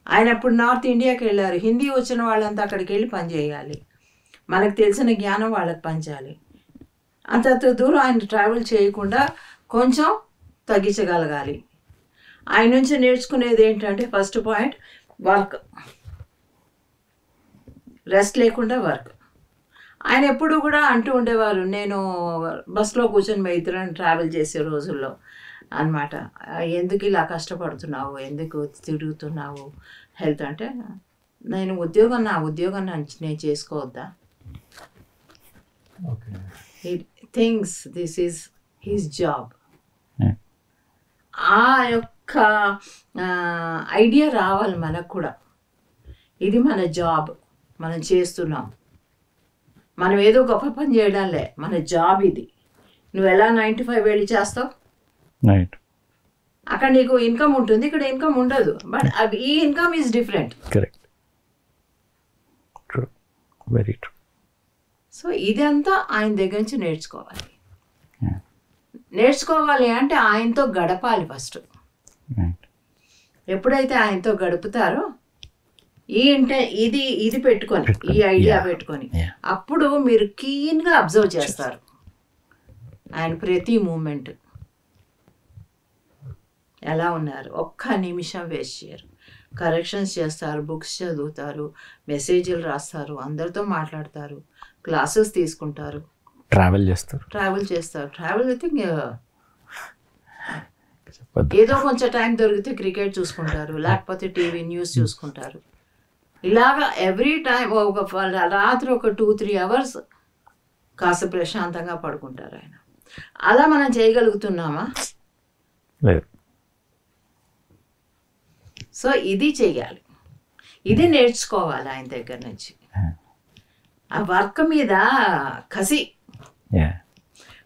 ఆయన ఇప్పుడు నార్త్ ఇండియాకి వెళ్ళారు, హిందీ వచ్చిన వాళ్ళంతా అక్కడికి వెళ్ళి పని చేయాలి, మనకు తెలిసిన జ్ఞానం వాళ్ళకి పంచాలి. అంత దూరం ఆయన ట్రావెల్ చేయకుండా కొంచెం తగ్గించగలగాలి. ఆయన నుంచి నేర్చుకునేది ఏంటంటే, ఫస్ట్ పాయింట్ వర్క్, రెస్ట్ లేకుండా వర్క్. ఆయన ఎప్పుడు కూడా అంటూ ఉండేవారు, నేను బస్లో కూర్చొని మా ఇద్దరం ట్రావెల్ చేసే రోజుల్లో అన్నమాట, ఎందుకు ఇలా కష్టపడుతున్నావు, ఎందుకు తిరుగుతున్నావు హెల్త్ అంటే, నేను నా ఉద్యోగం నేను చేసుకోవద్దా, he thinks this is his job. ఆ యొక్క ఐడియా రావాలి మనకు కూడా, ఇది మన జాబ్, మనం చేస్తున్నాం, మనం ఏదో గొప్ప పని చేయడంలే, మన జాబ్ ఇది. నువ్వు ఎలా 9 to 5 వెళ్ళి చేస్తావు, అక్కడ నీకు ఇన్కమ్ ఉంటుంది, ఇక్కడ ఇన్కమ్ ఉండదు, బట్ ఈ income is different. Correct, true, very true. So ఇదంతా ఆయన దగ్గర నుంచి నేర్చుకోవాలి అంటే ఆయనతో గడపాలి ఫస్ట్. ఎప్పుడైతే ఆయనతో గడుపుతారో ఇది పెట్టుకొని, ఈ ఐడియా పెట్టుకొని, అప్పుడు మీరు కీన్గా అబ్జర్వ్ చేస్తారు ఆయన ప్రతి మూమెంట్ ఎలా ఉన్నారు. ఒక్క నిమిషం వేస్ట్ చేయరు, కరెక్షన్స్ చేస్తారు, బుక్స్ చదువుతారు, మెసేజ్లు రాస్తారు, అందరితో మాట్లాడతారు, క్లాసెస్ తీసుకుంటారు, ట్రావెల్ చేస్తారు. ట్రావెల్ అయితే ఏదో కొంచెం టైం దొరికితే క్రికెట్ చూసుకుంటారు, లేకపోతే టీవీ న్యూస్ చూసుకుంటారు. ఇలాగా ఎవ్రీ టైం రాత్రి ఒక 2-3 hours కాస్త ప్రశాంతంగా పడుకుంటారు ఆయన. అలా మనం చేయగలుగుతున్నామా? లేదు. సో ఇది చెయ్యాలి, ఇది నేర్చుకోవాలి ఆయన దగ్గర నుంచి. ఆ వర్క్ మీద కసి,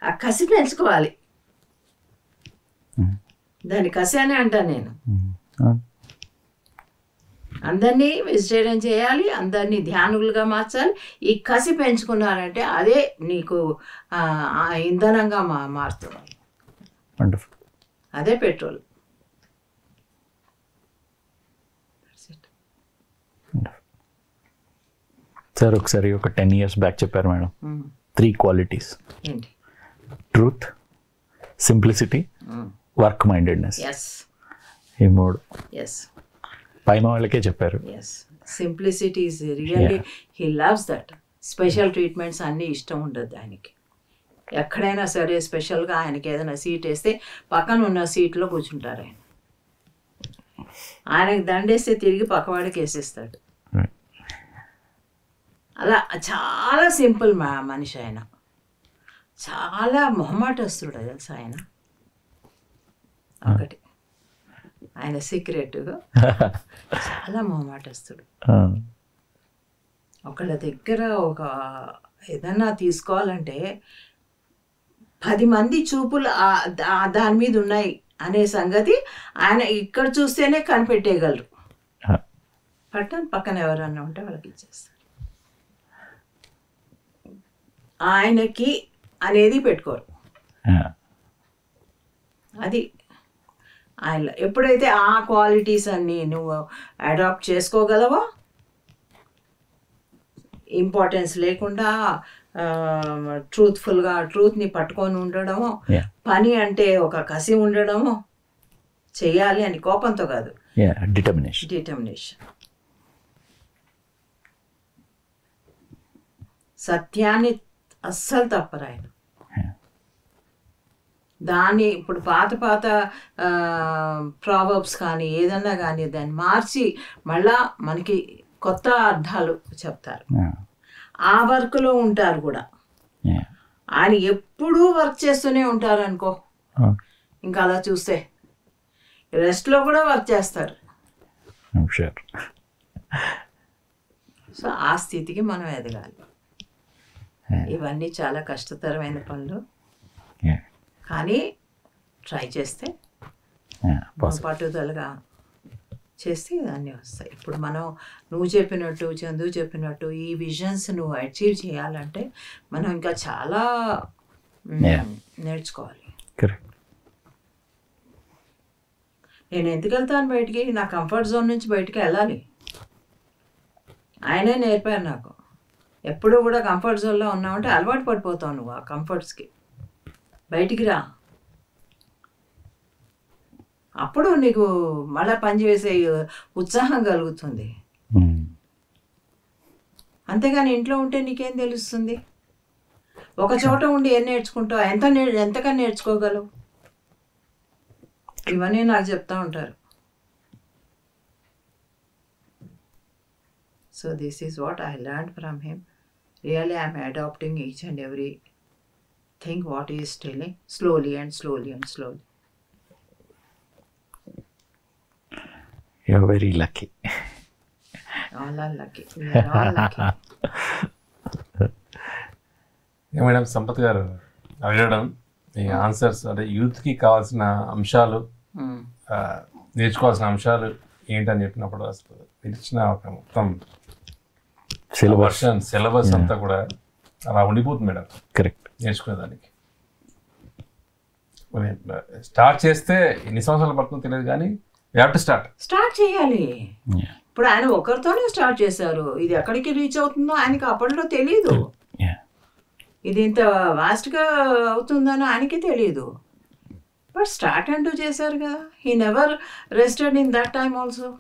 ఆ కసి పెంచుకోవాలి. దాని కసి అని అంటాను నేను. అందరినీ వెజిటేరియన్ చేయాలి, అందరినీ ధ్యానులుగా మార్చాలి. ఈ కసి పెంచుకున్నారంటే అదే నీకు ఇంధనంగా మారుతుంది. అదే పెట్రోల్. సార్ ఒకసారి ఒక 10 years బ్యాక్ చెప్పారు మేడం, 3 qualities: ఏంటి? Truth, simplicity, work mindedness. ఈ 3 పైమ వాళ్ళకే చెప్పారు. Simplicity is really he loves that. Special treatments అన్నీ ఇష్టం ఉండదు ఆయనకి. ఎక్కడైనా సరే స్పెషల్గా ఆయనకి ఏదైనా సీట్ వేస్తే పక్కన ఉన్న సీట్లో కూర్చుంటారు. ఆయనకి దండేస్తే తిరిగి పక్కవాడికి వేసేస్తాడు. అలా చాలా సింపుల్ మనిషి ఆయన. చాలా మొహమాటస్తుడు తెలుసా ఆయన. ఒకటి ఆయన సీక్రెట్, చాలా మొహమాటస్తుడు. ఒకళ్ళ దగ్గర ఒక ఏదన్నా తీసుకోవాలంటే 10 మంది చూపులు దాని మీద ఉన్నాయి అనే సంగతి ఆయన ఇక్కడ చూస్తేనే కనిపెట్టేయగలరు. పట్టణం పక్కన ఎవరన్నా ఉంటే వాళ్ళకి ఇచ్చేస్తారు. ఆయనకి అనేది పెట్టుకోరు. అది ఆయన ఎప్పుడైతే ఆ క్వాలిటీస్ అన్నీ నువ్వు అడాప్ట్ చేసుకోగలవో, ఇంపార్టెన్స్ లేకుండా ట్రూత్ఫుల్గా ట్రూత్ని పట్టుకొని ఉండడము, పని అంటే ఒక కసి ఉండడము, చెయ్యాలి అని కోపంతో కాదు, డిటర్మినేషన్. సత్యాన్ని అస్సలు తప్పరాయను. దాన్ని ఇప్పుడు పాత ప్రావర్బ్స్ కానీ ఏదన్నా కానీ దాన్ని మార్చి మళ్ళా మనకి కొత్త అర్థాలు చెప్తారు. ఆ వర్క్లో ఉంటారు కూడా. ఆయన ఎప్పుడూ వర్క్ చేస్తూనే ఉంటారు అనుకో. ఇంకా అలా చూస్తే రెస్ట్లో కూడా వర్క్ చేస్తారు. సో ఆ స్థితికి మనం ఎదగాలి. ఇవన్నీ చాలా కష్టతరమైన పనులు, కానీ ట్రై చేస్తే పట్టుదలగా చేస్తే ఇవన్నీ వస్తాయి. ఇప్పుడు నువ్వు చెప్పినట్టు, చందు చెప్పినట్టు ఈ విజన్స్ నువ్వు అచీవ్ చేయాలంటే మనం ఇంకా చాలా నేర్చుకోవాలి. నేను ఎందుకు వెళ్తాను బయటికి? నా కంఫర్ట్ జోన్ నుంచి బయటికి వెళ్ళాలి. ఆయనే నేర్పారు నాకు. ఎప్పుడు కూడా కంఫర్ట్ జోన్లో ఉన్నామంటే అలవాటు పడిపోతావు నువ్వు. ఆ కంఫర్ట్స్కి బయటికి రా, అప్పుడు నీకు మళ్ళీ పనిచేసే ఉత్సాహం కలుగుతుంది. అంతేగాని ఇంట్లో ఉంటే నీకేం తెలుస్తుంది? ఒక చోట ఉండి ఏం నేర్చుకుంటావు? ఎంతగా నేర్చుకోగలవు? ఇవన్నీ నాకు చెప్తా ఉంటారు. So this is what I learned from him. Really, I am adopting each and every thing what he is telling, slowly and slowly and slowly. You are very lucky. All are lucky. We are all lucky. Madam, Sampath గారు అడగడం ఈ answers అంటే యూత్కి కావాల్సిన అంశాలు, నేర్చుకోవాల్సిన అంశాలు ఏంటని చెప్పినప్పుడు అసలు ఇచ్చిన ఒక మొత్తం సిలబస్ అంతా కూడా అలా ఉండిపోతుంది మేడం. కరెక్ట్. నేర్చుకునేదానికి స్టార్ట్ చేస్తే ఎన్ని సంవత్సరాలు పడుతుందో తెలియదు, కానీ యూ హ్యావ్ టు స్టార్ట్ చేయాలి. ఇప్పుడు ఆయన ఒకరితోనే స్టార్ట్ చేశారు. ఇది ఎక్కడికి రీచ్ అవుతుందో ఆయనకి అప్పట్లో తెలియదు. ఇది ఇంత వాస్ట్గా అవుతుందని ఆయనకి తెలియదు. బట్ స్టార్ట్ అంటూ చేశారు కదా. He never rested in that time also,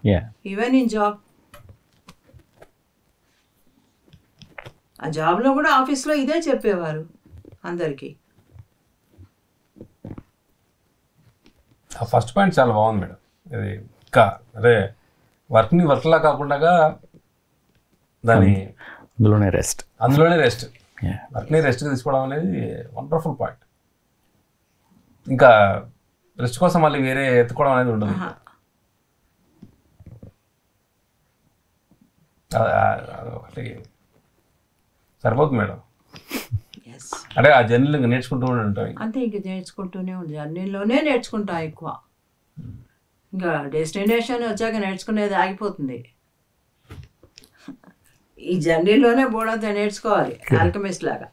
even in job. ఆ జాబ్లో కూడా ఆఫీస్లో ఇదే చెప్పేవారు అందరికీ. ఆ ఫస్ట్ పాయింట్ చాలా బాగుంది మేడం. ఇది ఇంకా అదే వర్క్లా కాకుండా దాన్ని అందులోనే రెస్ట్ వర్క్ని రెస్ట్గా తీసుకోవడం అనేది వండర్ఫుల్ పాయింట్. ఇంకా రెస్ట్ కోసం మళ్ళీ వేరే ఎత్తుకోవడం అనేది ఉండదు. ఒకటి సరిపోతుంది మేడం. అంటే ఆ జర్నీలో ఇంకా నేర్చుకుంటూ ఉంటాం. అంతే, ఇంక నేర్చుకుంటూనే ఉంది. జర్నీలోనే నేర్చుకుంటాం ఎక్కువ. ఇంకా డెస్టినేషన్ వచ్చాక నేర్చుకునేది ఆగిపోతుంది. ఈ జర్నీలోనే బోడంతా నేర్చుకోవాలి, ఆల్కమిస్ట్ లాగా.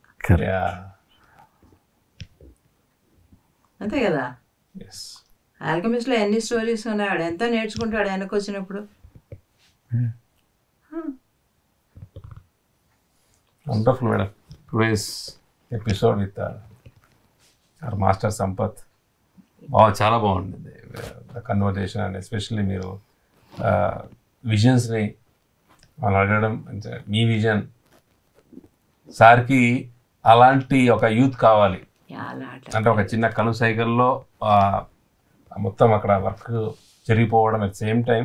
అంతే కదా. ఆల్కమిస్ట్లో ఎన్ని స్టోరీస్ ఉన్నాయి, వాడు ఎంత నేర్చుకుంటాడు వెనక్కి వచ్చినప్పుడు. Wonderful madam. Today's episode with our master Sampath చాలా బాగుంటుంది. కన్వర్జేషన్ అండ్ ఎస్పెషల్లీ మీరు విజన్స్ని వాళ్ళు అడగడం, మీ విజన్ సార్కి అలాంటి ఒక యూత్ కావాలి అంటే ఒక చిన్న కను సైకిల్లో మొత్తం అక్కడ వర్క్ జరిగిపోవడం అట్ సేమ్ టైం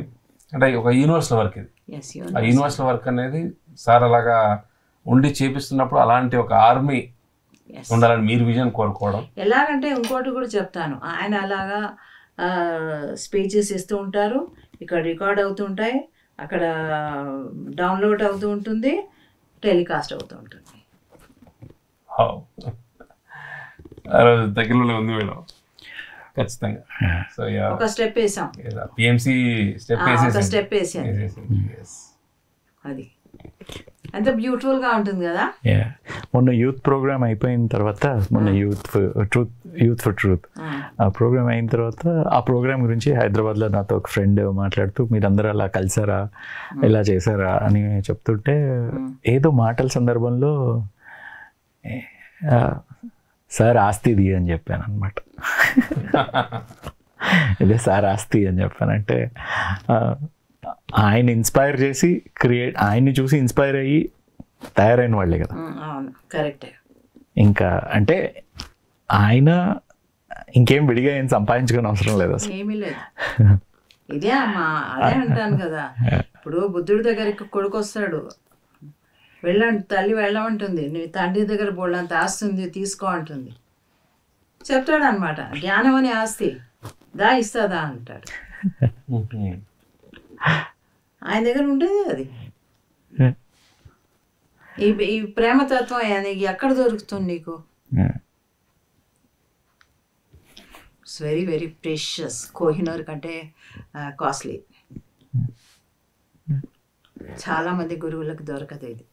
అంటే ఒక యూనివర్సల్ వర్క్ ఇది. ఆ యూనివర్సల్ వర్క్ అనేది సార్ అలాగా ఉండి చేపిస్తున్నప్పుడు అలాంటి ఒక ఆర్మీ ఉండాలని మీరు విజన్ కోరుకోవడం. ఎలాగంటే ఇంకోటి కూడా చెప్తాను, ఆయన అలాగా స్పీచెస్ ఇస్తూ ఉంటారు, ఇక్కడ రికార్డ్ అవుతుంటాయి, అక్కడ డౌన్లోడ్ అవుతూ ఉంటుంది, టెలికాస్ట్ అవుతూ ఉంటుంది. దగ్గరలోనే ఉంది మేడం, ఖచ్చితంగా. సో ఒక స్టెప్ వేసాం, పిఎంసి స్టెప్ వేసాం, అది ఎంత బ్యూటిఫుల్గా ఉంటుంది కదా. మొన్న యూత్ ప్రోగ్రామ్ అయిపోయిన తర్వాత, మొన్న యూత్ ఫర్ ట్రూత్ ఆ ప్రోగ్రామ్ అయిన తర్వాత, ఆ ప్రోగ్రామ్ గురించి హైదరాబాద్లో నాతో ఒక ఫ్రెండ్ మాట్లాడుతూ మీరందరూ అలా కలిసారా, ఇలా చేశారా అని చెప్తుంటే ఏదో మాటల సందర్భంలో సార్ ఆస్తిది అని చెప్పాను అనమాట. ఇదే సార్ ఆస్తి అని చెప్పానంటే ఆయన ఇన్స్పైర్ చేసి ఆయన్ని చూసి ఇన్స్పైర్ అయ్యి తయారైన వాళ్ళే కదా. కరెక్టే. ఇంకా అంటే ఆయన ఇంకేం విడిగా ఏం సంపాదించుకునే అవసరం లేదు అసలు, ఏమీ లేదు. ఇదే అదే అంటాను కదా, ఇప్పుడు బుద్ధుడి దగ్గరికి కొడుకు వస్తాడు, వెళ్ళండి తల్లి వెళ్ళమంటుంది, నీ తండ్రి దగ్గర బోళ్ళంత ఆస్తుంది తీసుకో అంటుంది, చెప్తాడు అనమాట. జ్ఞానం అనే ఆస్తి దా ఇస్తుందా అంటాడు. ఆయన దగ్గర ఉండేది అది. ఈ ప్రేమతత్వం ఎక్కడ దొరుకుతుంది నీకు? It's very very precious. Kohinoor కంటే కాస్ట్లీ. చాలామంది గురువులకు దొరకదు ఇది,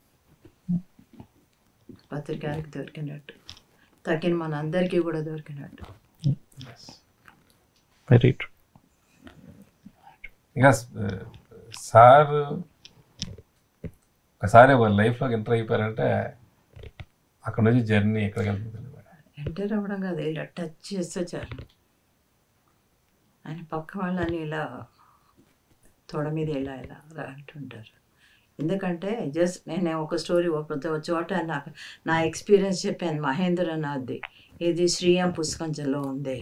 పత్రికారికి దొరికినట్టు, తగ్గిన మన అందరికీ కూడా దొరికినట్టు. Very true. ఇంకా సార్ ఒకసారి ఒక లైఫ్లోకి ఎంటర్ అయిపోయారంటే అక్కడ నుంచి జర్నీ ఎక్కడికి వెళ్తుంది? ఎంటర్ అవ్వడం కాదు, ఇలా టచ్ చేస్తే చాలు. ఆయన పక్క వాళ్ళని ఇలా తోడ మీద ఇలా ఇలా అలా అంటుంటారు. ఎందుకంటే జస్ట్ నేను ఒక స్టోరీ ఒక చోట నాకు నా ఎక్స్పీరియన్స్ చెప్పాను, మహేంద్రనాథ్ది. ఇది శ్రీయం పుస్తకంలో ఉంది.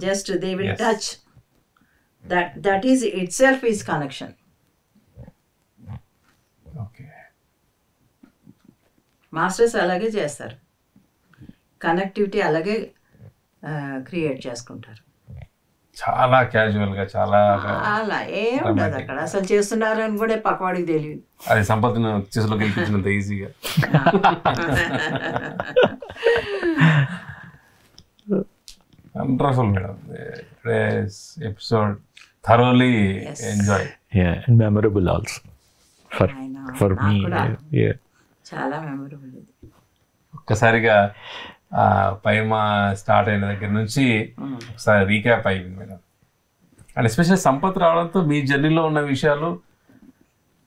Just they will touch, that is it self is connection. Masters అలాగే చేస్తారు, కనెక్టివిటీ అలాగే క్రియేట్ చేసుకుంటారు. చాలా క్యాజువల్గా, చాలా అలా ఏముండదు అక్కడ. అసలు చేస్తున్నారు అని కూడా పక్కవాడికి తెలియదు. అది సంపత్తిని చేతిలో గెలిపించినంత ఈజీగా. Wonderful madam. Today's episode thoroughly enjoyed. Yeah, and memorable also for me. Yeah. చాలా మెమరబుల్ ఇది. ఒక్కసారిగా పైమా స్టార్ట్ అయిన దగ్గర నుంచి ఒకసారి రీక్యాప్ అయింది మేడం. అండ్ ఎస్పెషల్లీ సంపత్ రావడంతో మీ జర్నీలో ఉన్న విషయాలు,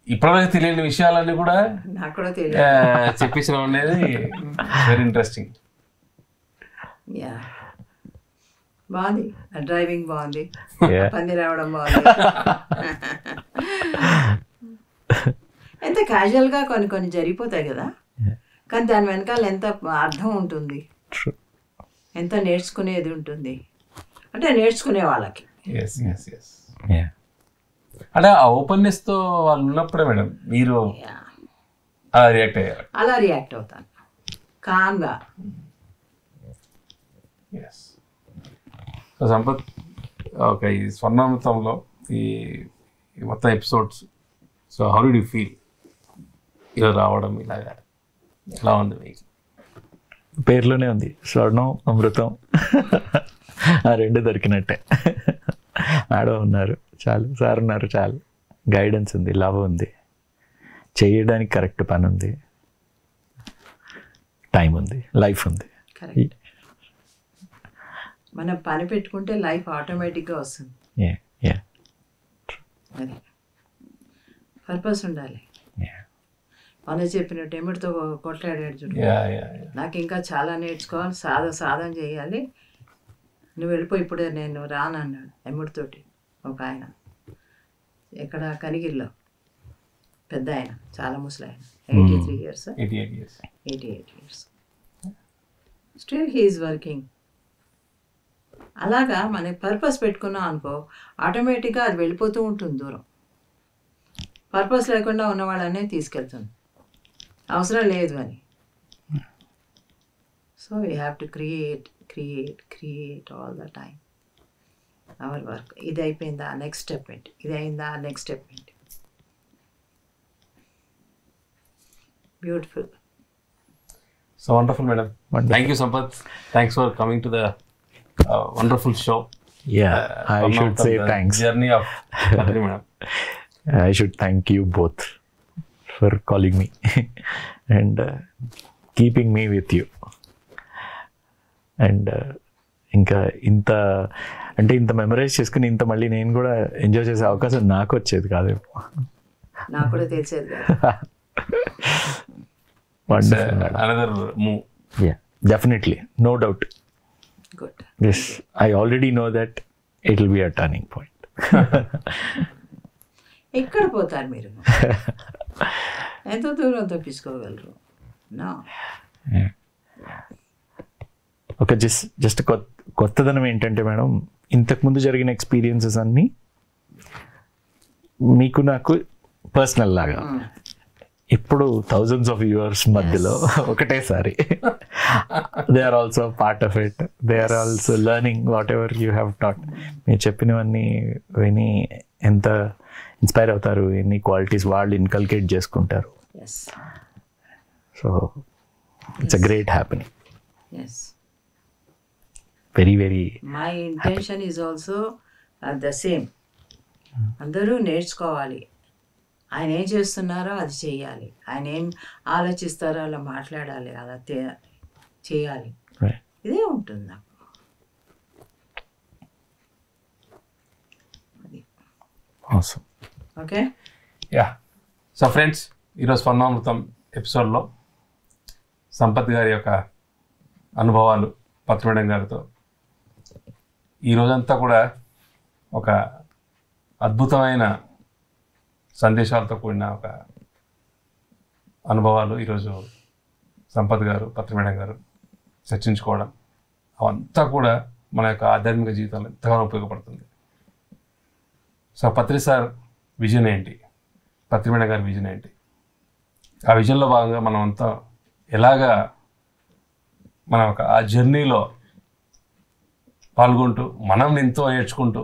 ఇప్పటివరకు తెలియని విషయాలన్నీ కూడా నాకు కూడా చెప్పించడం అనేది వెరీ ఇంట్రెస్టింగ్. బాగుంది, డ్రైవింగ్ బాగుంది, పంది రావడం బాగుంది. ఎంత క్యాజువల్గా కొన్ని కొన్ని జరిగిపోతాయి కదా, కానీ దాని వెనకాల ఎంత అర్థం ఉంటుంది, ఎంత నేర్చుకునేది ఉంటుంది. అంటే నేర్చుకునే వాళ్ళకి అంటే ఆ ఓపెన్నెస్తో వాళ్ళు ఉన్నప్పుడే మేడం మీరు అలా రియాక్ట్ అయ్యారు. అలా రియాక్ట్ అవుతాను కామ్గా. సో సంపత్, ఓకే, ఈ స్వర్ణామృతంలో ఈ మొత్తం episodes, so how did you feel ఇలా రావడం, ఇలాగా ఎలా ఉంది మీకు? పేర్లోనే ఉంది, స్వర్ణం అమృతం. ఆ రెండు దొరికినట్టే. మేడం ఉన్నారు చాలు, సార్ ఉన్నారు చాలు, గైడెన్స్ ఉంది, లవ్ ఉంది, చేయడానికి కరెక్ట్ పని ఉంది, టైం ఉంది, లైఫ్ ఉంది. కరెక్ట్. మనం పని పెట్టుకుంటే లైఫ్ ఆటోమేటిక్గా వస్తుంది. అది పర్పస్ ఉండాలి. మన చెప్పినట్టు ఎముడితో కొట్లాడాడు చూడు, నాకు ఇంకా చాలా నేర్చుకోవాలి, సాధన చేయాలి, నువ్వు వెళ్ళిపోయి ఇప్పుడే నేను రానన్నాడు ఎముడితోటి ఒక ఆయన, ఎక్కడ కనిగిరిలో పెద్ద ఆయన, చాలా ముసలి ఆయన, 88 years. 88 years. Still he is working. అలాగా మనకి పర్పస్ పెట్టుకున్నాం అనుకో, ఆటోమేటిక్గా అది వెళ్ళిపోతూ ఉంటుంది దూరం. పర్పస్ లేకుండా ఉన్నవాళ్ళనే తీసుకెళ్తుంది, అవసరం లేదు అని. So we have to create all the time our work. ఇది అయిపోయిందా, నెక్స్ట్ స్టెప్ ఏంటి, ఇది అయిందా, నెక్స్ట్ స్టెప్ ఏంటి. Beautiful. So wonderful, madam. Thank you, Sampath. Thanks for coming to the wonderful show. I should say thanks. Journey of Patri, madam. I should thank you both for calling me and keeping me with you. And ఇంకా ఇంత అంటే ఇంత memorise చేసుకుని ఇంత మళ్ళీ నేను కూడా enjoy చేసే అవకాశం నాకు వచ్చేది కాదేమో. నాకు కూడా తెలిసేది కాదు. Another move. Yeah, definitely, no doubt. Good. Yes, I already know that it will be a turning point. ఎక్కడ పోతారు మీరు, ఎంత దూరం తప్పించుకోగలరు? నో. ఒక జస్ట్ కొత్తదనం ఏంటంటే మేడం, ఇంతకుముందు జరిగిన ఎక్స్పీరియన్సెస్ అన్నీ మీకు నాకు పర్సనల్ లాగా, ఇప్పుడు థౌజండ్స్ ఆఫ్ వ్యూవర్స్ మధ్యలో ఒకటేసారి they are also part of it, they are also learning whatever you have taught. మీరు చెప్పినవన్నీ విని ఎంత ఇన్స్పైర్ అవుతారు, ఎన్ని క్వాలిటీస్ వాళ్ళు ఇన్కల్కేట్ చేసుకుంటారు. So it's a great happening. Very very my intention is also the same. అందరూ నేర్చుకోవాలి, ఆయన ఏం చేస్తున్నారో అది చేయాలి, ఆయన ఏం ఆలోచిస్తారో అలా మాట్లాడాలి, అలా చేయాలి, ఇదే ఉంటుంది నాకు. ఓకే. సో ఫ్రెండ్స్, ఈరోజు స్వర్ణామృతం ఎపిసోడ్లో సంపత్ గారి యొక్క అనుభవాలు పత్రి మేడం గారితో ఈరోజంతా కూడా ఒక అద్భుతమైన సందేశాలతో కూడిన ఒక అనుభవాలు ఈరోజు సంపత్ గారు పత్రి మేడం గారు చర్చించుకోవడం, అవంతా కూడా మన యొక్క ఆధ్యాత్మిక జీవితంలో ఎంతగానో ఉపయోగపడుతుంది. సో పత్రి సార్ విజన్ ఏంటి, పత్రి మేడం గారి విజన్ ఏంటి, ఆ విజన్లో భాగంగా మనం అంతా ఎలాగా మన ఒక ఆ జర్నీలో పాల్గొంటూ మనం ఎంతో నేర్చుకుంటూ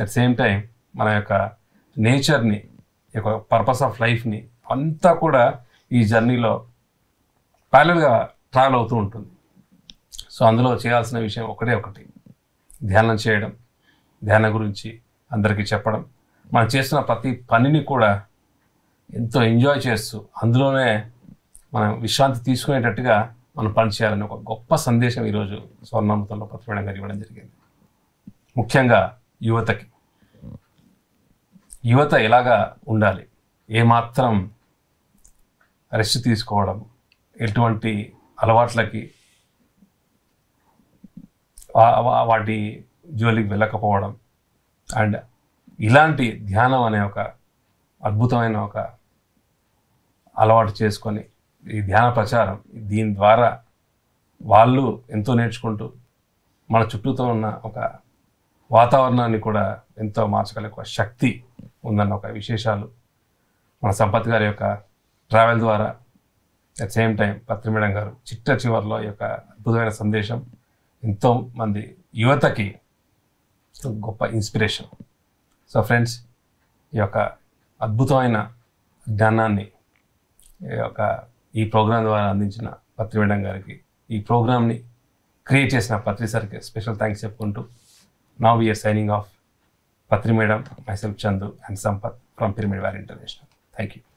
అట్ సేమ్ టైం మన యొక్క నేచర్ని, యొక్క పర్పస్ ఆఫ్ లైఫ్ని అంతా కూడా ఈ జర్నీలో ప్యారలల్గా ట్రావెల్ అవుతూ ఉంటుంది. సో అందులో చేయాల్సిన విషయం ఒకటి, ధ్యానం చేయడం, ధ్యానం గురించి అందరికీ చెప్పడం, మనం చేస్తున్న ప్రతి పనిని కూడా ఎంతో ఎంజాయ్ చేస్తూ అందులోనే మనం విశ్రాంతి తీసుకునేటట్టుగా మనం పనిచేయాలని ఒక గొప్ప సందేశం ఈరోజు స్వర్ణామృతంలో పత్రి మేడం గారు ఇవ్వడం జరిగింది. ముఖ్యంగా యువతకి, యువత ఎలాగా ఉండాలి, ఏమాత్రం రెస్ట్ తీసుకోవడం, ఎటువంటి అలవాట్లకి వాటి జోలికి వెళ్ళకపోవడం, అండ్ ఇలాంటి ధ్యానం అనే ఒక అద్భుతమైన ఒక అలవాటు చేసుకొని ఈ ధ్యాన ప్రచారం, దీని ద్వారా వాళ్ళు ఎంతో నేర్చుకుంటూ మన చుట్టూతో ఉన్న ఒక వాతావరణాన్ని కూడా ఎంతో మార్చగల ఒక శక్తి ఉందన్న ఒక విశేషాలు మన సంపత్ గారి యొక్క ట్రావెల్ ద్వారా, at same time Patri madam గారు చివరిలో ఈ యొక్క అద్భుతమైన సందేశం ఎంతో మంది యువతకి గొప్ప ఇన్స్పిరేషన్. సో ఫ్రెండ్స్, ఈ యొక్క అద్భుతమైన జ్ఞానాన్ని ఈ ప్రోగ్రాం ద్వారా అందించిన పత్రి మేడం గారికి ఈ ప్రోగ్రామ్ని క్రియేట్ చేసిన పత్రి సార్కి స్పెషల్ థ్యాంక్స్ చెప్పుకుంటూ now we are signing off. Patri madam, myself Chandu and Sampath from Pyramid Value International. Thank you.